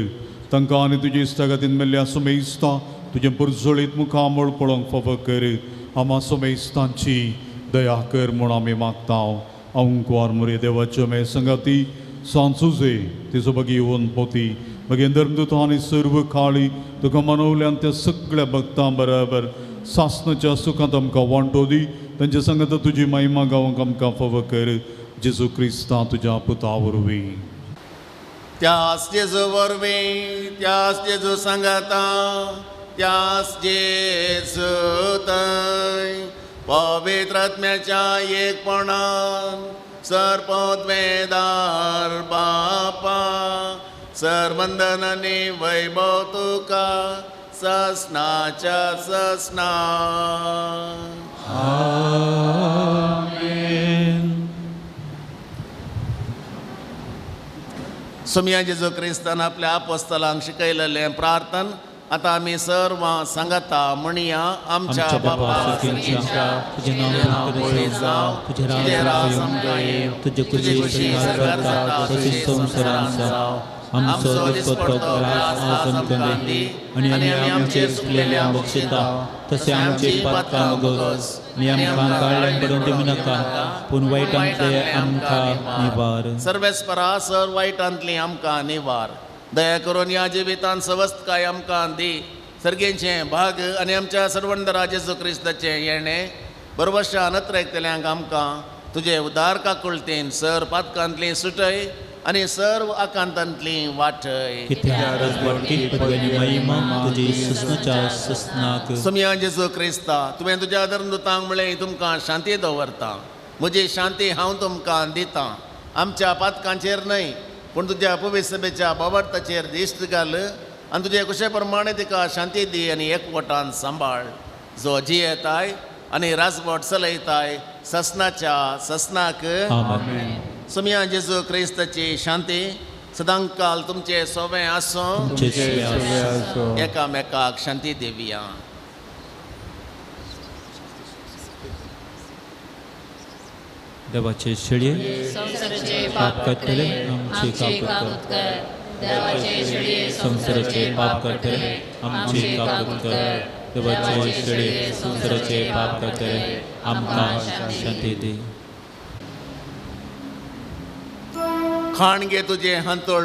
तांकां आनी तुजी इश्टागतीन मेल्ल्या समेस्तां तुजे पुरजोळीत मुखामळ पळोवंक फावो कर. आमा समेस्तांची दया कर म्हूण आमी मागतांव. अवंकवार मुरे देवाच्यो मे संगाती सांसुजे तिचो बगी येवन पोती मागीर धर्मदूतां आनी सर्व काळी तुका मनवल्यान त्या सगळ्या भक्तां बराबर सासणाच्या सुखांत आमकां वांटो दी. तांच्या संगत तुजी महिमा गावंक आमकां फावो कर. जेजू क्रिस्तां तुज्या पुता वरवीं. त्यास जेजू वरवीं, त्यास जेजू सांगाता, त्यास जेजू थंय पवित्र आत्म्याच्या एकपणान सर्पोद्वेदार बापा सर्वंदन आणि वैभव तुका ससनाच्या ससना सुमिया जेजू क्रिस्तान आपल्या अपोस्तलांक शिकयलेलें प्रार्थन आता आमी सर्व सांगता म्हणया आमच्या बापा तुझे नाव बळी जावं, तुझे राज येवं, तुझे खुशी स्वर्गात जाता तशी संवसारांत जावं. आमचो दिसपडतो राज आज आमकां दी आनी आमचेर चुकलेल्या बक्षिता तशें आमची पातकां नगोस आनी आमकां काळ्यान पडून दिवं नाका पूण वायटांतले आमकां निवार. सर्वेस्परा सर वायटांतली आमकां निवार. दया करून या जिवितांत सवस्त काय आमकां दी. सर्गेचें भाग आनी आमच्या सर्वंडरा जेजू क्रिस्ताचें येणें बरवशा नत्रेकतल्यांक आमकां तुजे उदार काकुळतेन सर पातकांतली सुटय आनी सर्व आकांतांतली वाटय. सुमिया जेजू क्रिस्ता तुवें तुज्या धर्मदुतांक म्हळें तुमकां शांती दवरता. म्हजी शांती हांव तुमकां दितां. आमच्या पातकांचेर न्हय पूण तुज्या पवित्र सभेच्या बाबर्ताचेर दिश्ट घाल आनी तुजे कुशे प्रमाणे तिका शांती दी आनी एकवटान सांबाळ. जो जियेताय आनी राजवट चलयताय ससनाच्या ससनाक. सुमिया जेजू क्रिस्ताची शांती सदांकाल तुमचे सोबे आसूं. एकामेकाक शांती दिवया. देवाचे शेळये संसाराचे पाप करतले आमची आमची काकूत काकूत कर. देवाचे शेळये संसाराचे पाप करतले आमची काकूत कर. देवाचे शेळये संसाराचे पाप करतले आमकां शांती दी. खाण घे तुजे हांतोळ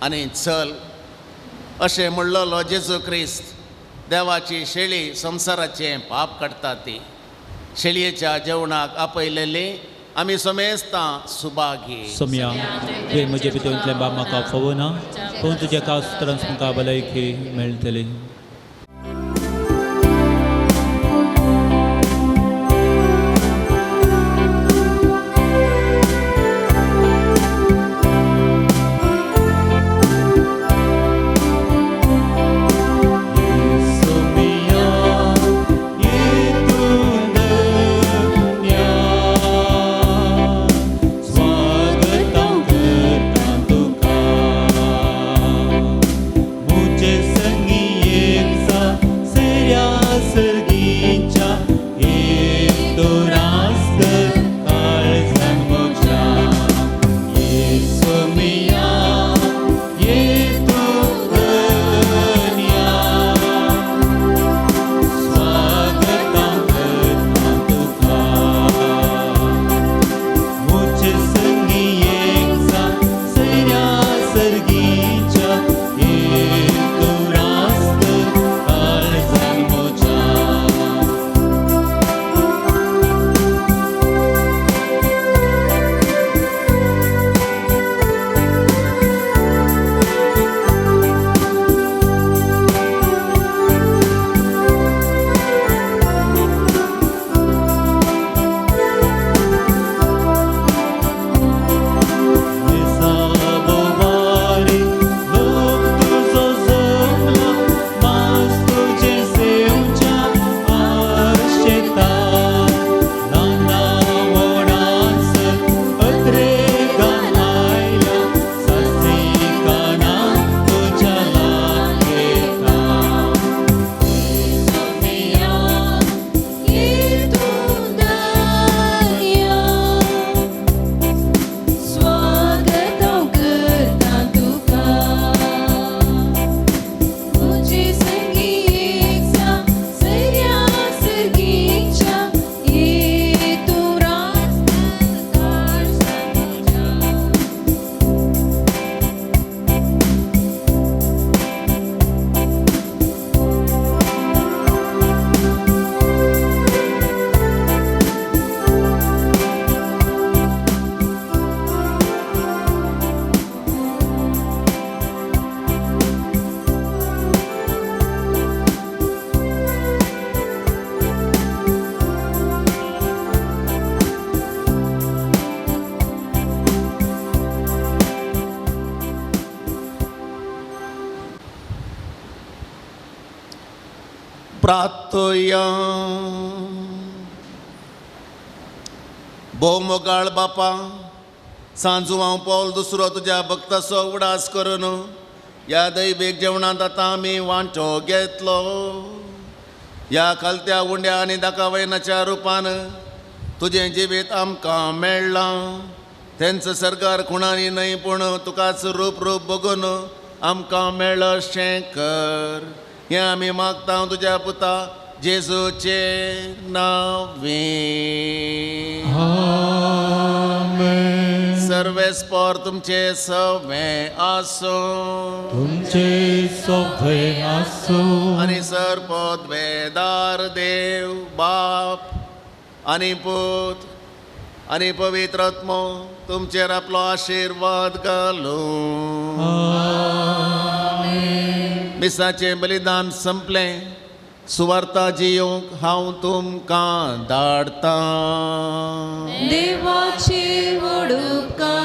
आनी चल अशें म्हणलोलो जेजू क्रिस्त. देवाची शेळी संसाराचें पाप काडटा ती. शेळयेच्या जेवणाक आपयलेली आमी समेस्तां सुभागी. सोम्या तुवें म्हजे भितूंतले बाब म्हाका फोवना पूण तुज्या कास्तरांत म्हाका भलायकी मेळटली. मुझे संगी ये प्रार्थया. भोव मोगाळ बापा, सांजू हांव पावल दुसरो तुज्या भक्ताचो उडास करून ह्या दैवीक जेवणांत आतां आमी वांटो घेतलो. ह्या खालत्या उंड्या आनी दाखोवयनाच्या रुपान तुजें जिवीत आमकां मेळ्ळां. तेंच सरकार खुणांनी न्हय पूण तुकाच रूप बगून आमकां मेळ्ळो अशें कर. हें आमी मागता तुज्या पुता जेजूचे नांवे. सर्वेस्पर तुमचे सवे आसो तुमचे सोभे आसो आनी सर्पोद्वेदार देव बाप आनी पूत आनी पवित्र आत्मो तुमचेर आपलो आशिर्वाद घालूं. मिसाचें बलिदान संपलें. सुवार्ता जियोंक हांव तुमकां धाडटां. देवाचे उपकार.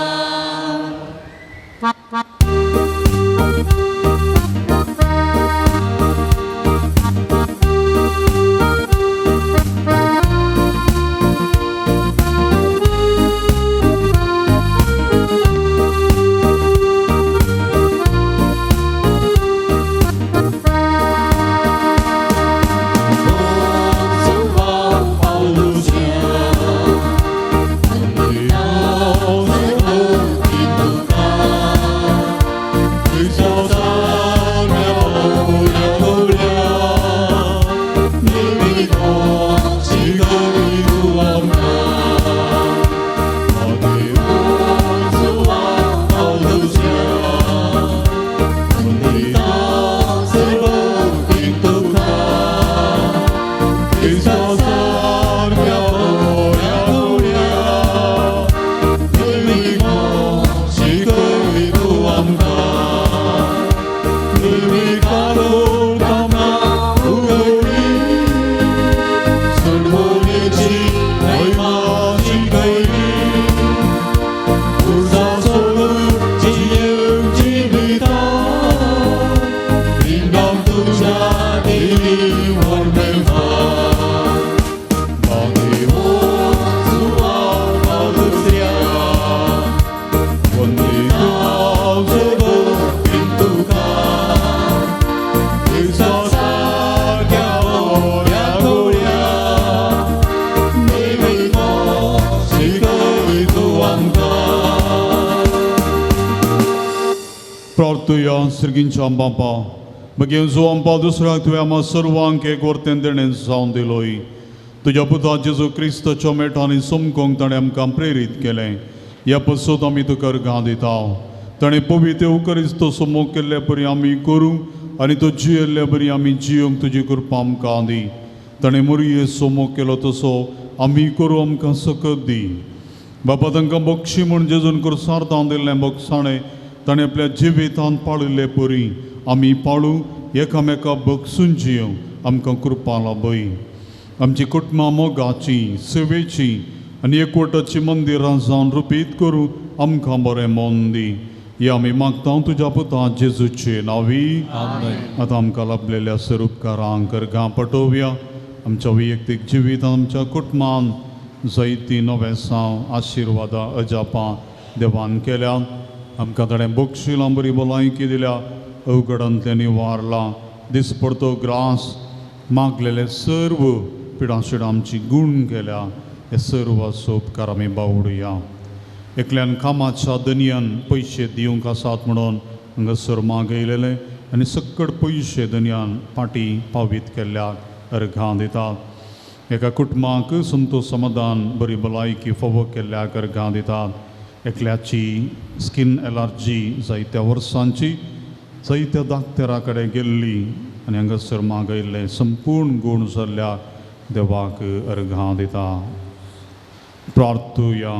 प्रार्थया सर्गींच्या बापा, मागीर जो आमकां दुसऱ्याक तुवें आम्हा सर्वांक एक वर्तें देणें जावन दिलोय. तुज्या पुता जेजू क्रिस्ताच्या मेटांनी समकोंक ताणें आमकां प्रेरीत केलें. ह्या पासून आमी तुका अर्घां दिता. ताणें पवित्र उकरिस्त समोग केल्ले परी आमी करूं आनी तो जियेल्ले बरी आमी जियोंक तुजी कृपा आमकां दी. ताणें मुरये समोग केलो तसो आमी करूं आमकां सकत दी. बापा, तांकां बक्षी म्हूण जेजून कुर्सार्थां दिल्लें बक्षाणें ताणें आपल्या जिवितांत पाळिल्ले परी आमी पाळूं, एकामेका बगसून जियोंक आमकां कृपा लाभय. आमची कुटुंबां मोगाची, सेवेची आनी एकवटाची मंदिरां जावन रुपीत करूं आमकां बरें मोन दी. हे आमी मागता तुज्या पुता जेजूचे नांवी. आतां आमकां लाभलेल्या उपकारांक अर्घां पटोवया. आमच्या वैयक्तीक जिवितांत आमच्या कुटुंबांत जायतीं नवेसां आशिर्वादां अजापां देवान केल्या. आमकां ताणें बक्षिलां बरी भलायकी दिल्या, अवघडांतलें निवारलां, दिसपडतो ग्रास मागलेले सर्व पिडाशिडां आमची गूण केल्या. हे सर्व उपकार आमी बावडुया. एकल्यान कामाच्या दनयान पयशे दिवंक आसात म्हणून हांगासर मागयलेले आनी सक्कड पयशे दनयान पाटी पावीत केल्ल्याक अर्घां दितात. एका कुटुंबाक संतोश समाधान बरी भलायकी फावो केल्ल्याक अर्घां दितात. एकल्याची स्कीन एलर्जी जायत्या वर्सांची जायत्या दाक्तेरा कडेन गेल्ली आनी हांगासर मागयल्ले संपूर्ण गूण जाल्ल्याक देवाक अर्घां दिता. प्रार्थुया.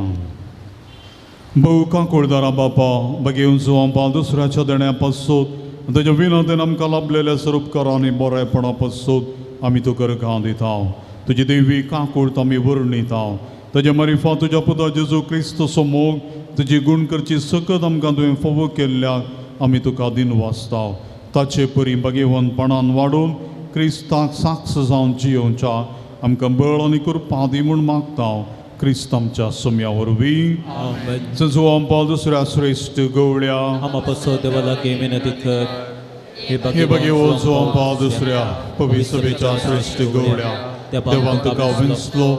बहु कुळदारा बापा, बगेवन जुवांपा दुसऱ्याच्या देण्या पासून ताच्या विनोदेन आमकां लाभलेल्या उपकारांनी बरेपणा पासून आमी तुका अर्घां दिता. तुजी देवी काकूळत आमी वर्णिता. ताजे मारिफा तुज्या पुता जेजू क्रिस्त समोग तुजी गूण करची सकत आमकां तुवें फावो केल्ल्याक आमी तुका दिन वाचता. ताचे परी बगेवनपणान वाडून क्रिस्ताक साक्ष जावन जियोवच्या आमकां बळ आनी कृपा दी म्हूण मागता क्रिस्त आमच्या सोम्या वरवीं. आमेन. जो आमकां दुसऱ्या श्रेश्ठ गवळ्या हम आपसो देवा लागी विनंती कर. हे बघे जो आमकां दुसऱ्या पवित्र सभेच्या श्रेश्ठ गवळ्या देवान तुका विंचलो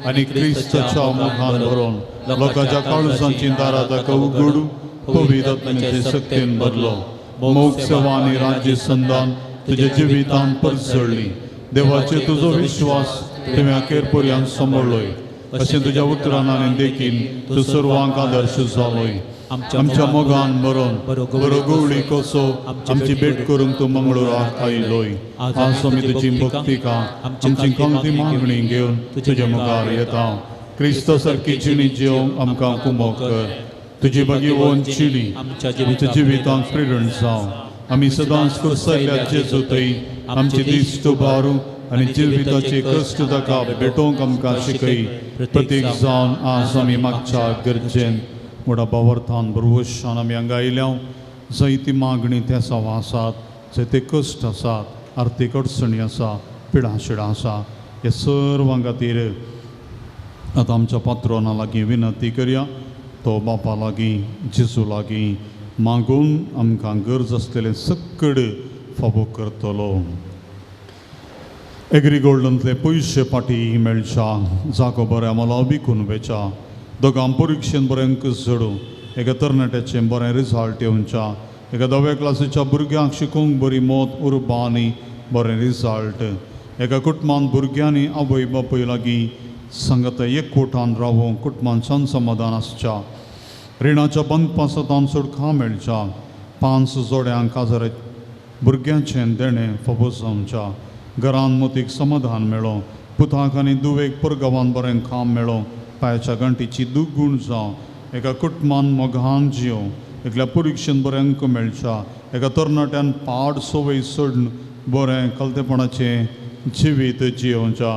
आनी क्रिस्ताच्या मुखान भरोवन लोकांच्या काळजांची दारां ताका उगडू पवित्र आत्म्याचे शक्तीन भरलो. मोग सेवा आनी राज्य संदान तुज्या जिवितान परसडली. देवाचेर तुजो विश्वास तुवें अखेर पर्यंत सांबाळ्ळोय. अशें तुज्या उतरान आनी देखीन तूं सर्वांक आदर्श जालोय. आमच्या मोगान मरोन बरो गवळी कसो आमची भेट करूंक तूं मंगळुराक आयलोय. आज आमी तुजी भक्तिका आमची कोणती मागणी घेवन तुज्या मुखार येता. क्रिस्ता सारकी जिणी जिवंक आमकां कुमो कर. तुजी भगीवन जिणी आमच्या जिवितांत प्रेरण जावं. आमी सदांच कुर्सायल्या जेजू थंय आमची दिश्ट उबारूं आनी जिविताचे कश्ट ताका भेटोवंक आमकां शिकय. प्रत्येक जावन आज आमी मागच्या गरजेन मोठा भावार्थान बरवशान आमी हांगा आयल्या. जायती मागणी त्या सवा आसात, जायते कश्ट आसात, आर्थीक अडचणी आसा, पिडाशिडां आसा. हे सर्वां खातीर आतां आमच्या पात्रोना लागीं विनंती करया. तो बापा लागीं जेजू लागीं मागून आमकां गरज आसलेले सकड फावो करतलो. एग्रीगोल्डांतले पयशे पाटी मेळच्या, जागो बऱ्या मोला विकून वेचा, दोगां परिक्षेन बरें अंक चडूं, एका तरणाट्याचें बरें रिजल्ट येवच्या, एका 10व्या क्लासीच्या भुरग्यांक शिकोवंक बरी मोत उर्बा आनी बरें रिजल्ट, एका कुटुंबान भुरग्यांनी आवय बापूय लागीं सांगता एकवटान रावूंक कुटुंबान शांत समाधान आसच्या, रिणाच्या बंदपासतान सुटका मेळच्या, 5 जोड्यांक काजार भुरग्यांचें देणें फावो जावच्या, घरान मोतीक समाधान मेळो, पुताक आनी दुवेक परगांवान बरें काम मेळो, पांयाच्या गंटीची दुगूण जावं, एका कुटुंबान मोगान जियो, एकल्या परिक्षेन बरें अंक मेळच्या, एका तरणाट्यान पाड सवय सोडून बरें कलतेपणाचें जिवीत जियोवच्या,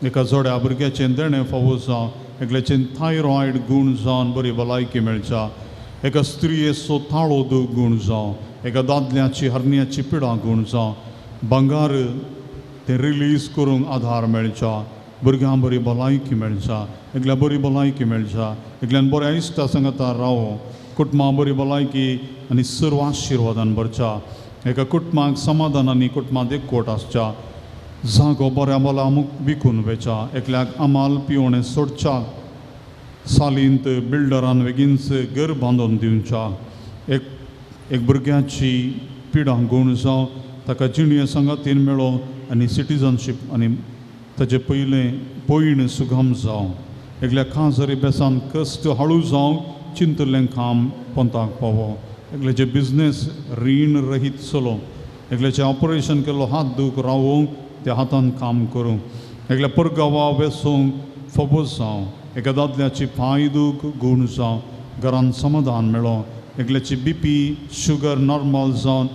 एका जोड्या भुरग्याचें देणें फावो जावं, एकल्याचें थायरॉयड गूण जावन बरी भलायकी मेळच्या, एका स्त्रियेचो ताळो दुगूण जावं, एका दादल्याची हरण्याची पिडा गूण जावं, भांगार तें रिलीज करूंक आधार मेळच्या, भुरग्यांक बरी भलायकी मेळच्या, एकल्या बरी भलायकी मेळच्या, एकल्यान बऱ्या इश्टा सांगाता रावो, कुटुंबां बरी भलायकी आनी सर्व आशिर्वादान भरच्या, एका कुटुंबाक समाधान आनी कुटुंबांत एकवट आसच्या, जागो बऱ्या मोला विकून वेचा, एकल्याक आमाल पिवणें सोडच्या, सालींत बिल्डरान बेगीनच घर बांदून दिवच्या, एक भुरग्याची पिडा गूण जावं, ताका जिणये संगातीन मेळो आनी सिटीजनशीप आनी ताचे पयलें पयण सुगम जावं, एकल्या खाजरी बेसान कश्ट हळू जावं, चिंतलें काम पंताक पावो, एकल्याचे बिझनेस रीण रहीत चलो, एकल्याचें ऑपरेशन केलो हात दूख रावोंक त्या हातान काम करूं, एकल्या परगांवा वेसोंक फावो जावं, एका दादल्याची पांय दूख गूण जावं, घरान समाधान मेळो, एकल्याची BP शुगर नॉर्मल जावन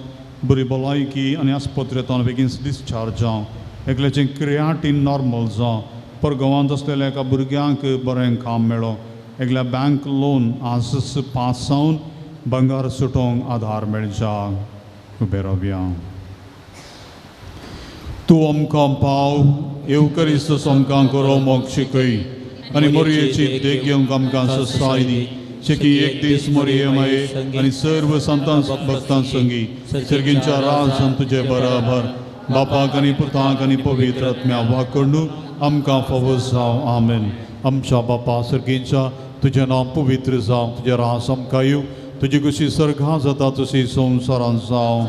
बरी भलायकी आनी आस्पत्रेंतान बेगीन डिस्चार्ज जावं, एकल्याचें क्रियाटीन नॉर्मल जावं, परगांवांत आसलेल्या एका भुरग्यांक बरें काम मेळो, एकल्या बँक लोन आजच पास जावन भांगार सुटोवंक आधार मेळच्या. उबे रावया. तूं आमकां पाव येवकरिस्त आमकां गरोवंक शिकय आनी मोरयेची देख घेवंक आमकां ससाय दी. शेकी एक दीस मोरये माये आनी सर्व संतां भक्तां संगी सर्गींच्या राजान तुजे बराबर बापाक आनी पुताक आनी पवित्र आत्म्या वाकडू आमकां फावो जावं. आमेन. आमच्या बापा सर्गींच्या तुजें नांव पवित्र जावं, तुजें रास आमकां येवं, तुजी कशी सर्गां जाता तशी संवसारांत जावं.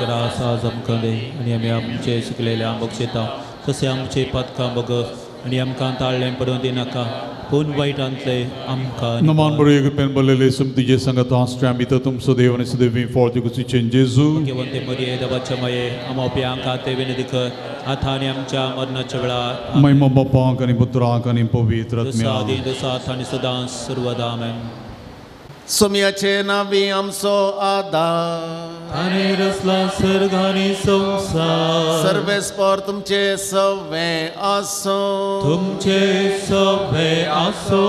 ग्रास आज आमकां दे आनी आमी आमचे शिकलेल्या बक्षिता तशें आमचे पदकां बगत आनी आमकां ताळ्ळें पडूं दिनाका पूण वायटांतले आमकां नमान बरे कृपेन बरलेले समतीचे संगत आसचे आमी तर तुमचो देव आनी सदैव फॉर कुशीचे जेजू वंते मरिये देवाचे माये आमोप्यांक खाते विनंती कर आता आनी आमच्या मरणाच्या वेळार महिमा बापाक आनी पुत्राक आनी पवित्र आत्म्याक आदी दिसात आनी सदांच सर्वदा आमेन. सोम्याचे नावी आमचो आदार आनी रसला सर्ग आनी संसार सर्वेस्पर तुमचे सवे आसो तुमचे सभे आसो.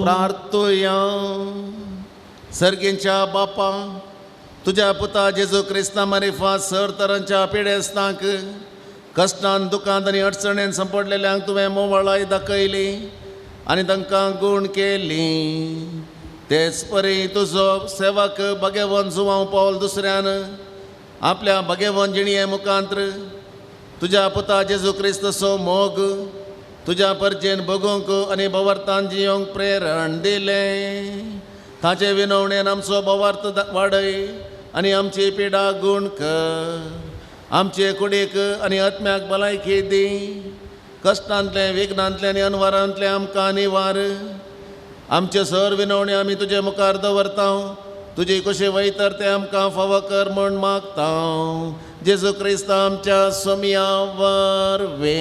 प्रार्थुया. सर्गींच्या बापा तुझ्या पुता जेजू क्रिस्ता मारिफा सर तरांच्या पिडेस्तांक कश्टान दुखांत आनी अडचणेन संपडलेल्यांक तुवें मोवाळाय दाखयली आनी तांकां गूण केली. तेच परी तुजो सेवक भगेवन जुवांव पावल दुसऱ्यान आपल्या भगेवन जिणये मुखांत्र तुज्या पुता जेजू क्रिस्तसो मोग तुज्या परचेन बगूंक आनी भवार्थान जियोंक प्रेरण दिलें. ताचे विनवणेन आमचो भवार्थ वाडय आनी आमची पिडा गूण कर. आमचे कुडीक आनी आत्म्याक भलायकी दी. कश्टांतले विघ्नांतले आनी अनवरांतले आमकां निवार. आमचे सर विनवणे आमी तुजे मुखार दवरता. तुजी कशी वयतर ते आमकां फावो कर म्हूण मागता. जेजू क्रिस्त आमच्या सोम्या वरवीं.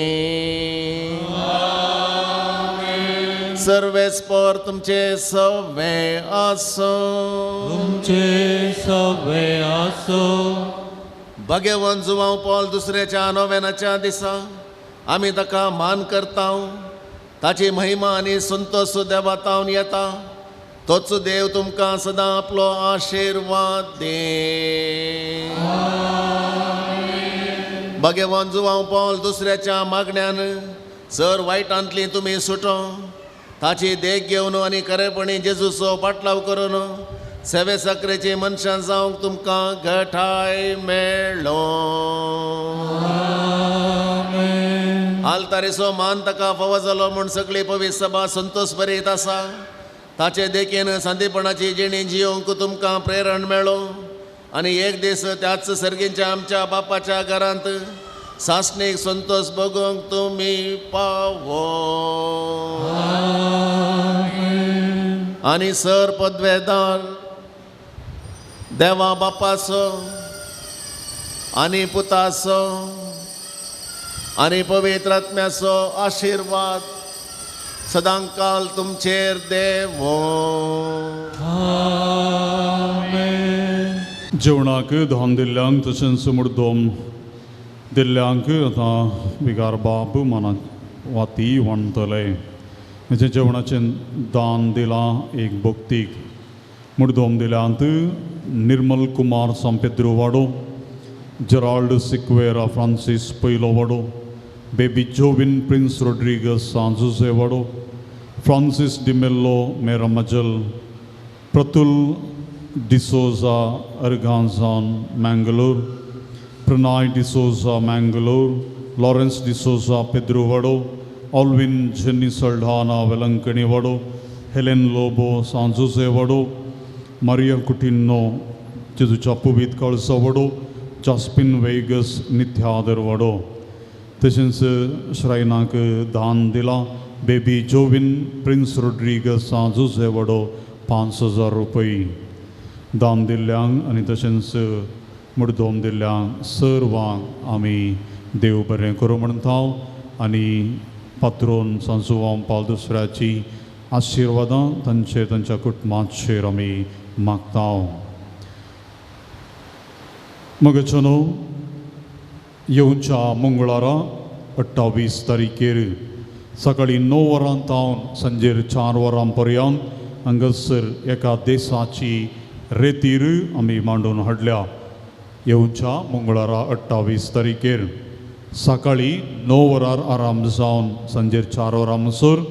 सर्वेस्पर तुमचे सवे आसो. तुमचे सवे आसो. भगेवन जुवांव पावल दुसऱ्याच्या नोवेनाच्या दिसा आमी ताका मान करता. ताची महिमा आनी संतोष देवातावन येता. तोच देव तुमकां सदां आपलो आशिर्वाद दे. भगेवन जुवांव पावल दुसऱ्याच्या मागण्यान सर वायटांतली तुमी सुटो. ताची देख घेवन आनी खरेपणी जेजूचो पाटलाव करून सेवे साकरेची मनशां जावंक तुमकां घटाय मेळ्ळो. आलतारेचो मान ताका फावो जालो म्हूण सगळी पवित्र सभा संतोष बरयत आसा. ताचे देखीन सांदीपणाची जिणी जियोंक तुमकां प्रेरण मेळो आनी एक दीस त्याच सर्गींच्या आमच्या बापाच्या घरांत सासणीक संतोष भोगूंक तुमी पावो. आनी सर पदवेदार देवा बापाचो आनी पुताचो आनी पवित्र आत्म्याचो आशिर्वाद सदांकाल तुमचेर देवो. जेवणाक धान दिल्ल्यांक तशेंच मुर्दोम दिल्ल्यांक आतां विगार बाब मनात वाती वाणतले. हेजें जेवणाचें दान दिलां एक भक्तीक. मुर्दोम दिल्यांत निर्मल कुमार सांपेद्रो वाडो, जेराल्ड सिक्वेरा फ्रांसीस पयलो वाडो, बेबी जोविन प्रिंस रोड्रिगस सांजुजे वाडो, फ्रांसीस डिमेल्लो मेरामजल, प्रतुल डिसोजा अर्गांजान मैंगलोर, प्रणय डिसोजा मैंगलोर, लॉरेंस डिसोजा पेद्रो वाडो, ऑल्विन जेनी सल्ढाना वेलंकणी वाडो, हेलेन लोबो सांजुजे वाडो, मारिया कुटिन्नो जेजूच्या पुबीत कळसा वाडो, जास्पिन वेगस नित्यादर वाडो. तशेंच श्रायनाक दान दिलां बेबी जोविन प्रिंस रोड्रिगस सांजुजे वाडो 5,000 रुपये. दान दिल्ल्यांक आनी तशेंच मुर्दोम दिल्ल्यांक सर्वांक आमी देव बरें करूं म्हणटा आनी पात्रोन सांजुवांव पावल दुसऱ्याची आशिर्वादां तांच्या कुटुंबाचेर आमी मागता. मगचनो येवच्या मंगळारा 28 तारीखेर सकाळी 9 वरां तावन सांजेर 4 वरां पर्यंत हांगासर एका देसाची रेतीर आमी मांडून हाडल्या. येवच्या मंगळारा 28 तारीखेर सकाळी 9 वरार आराम जावन सांजेर 4 वरां म्हणसर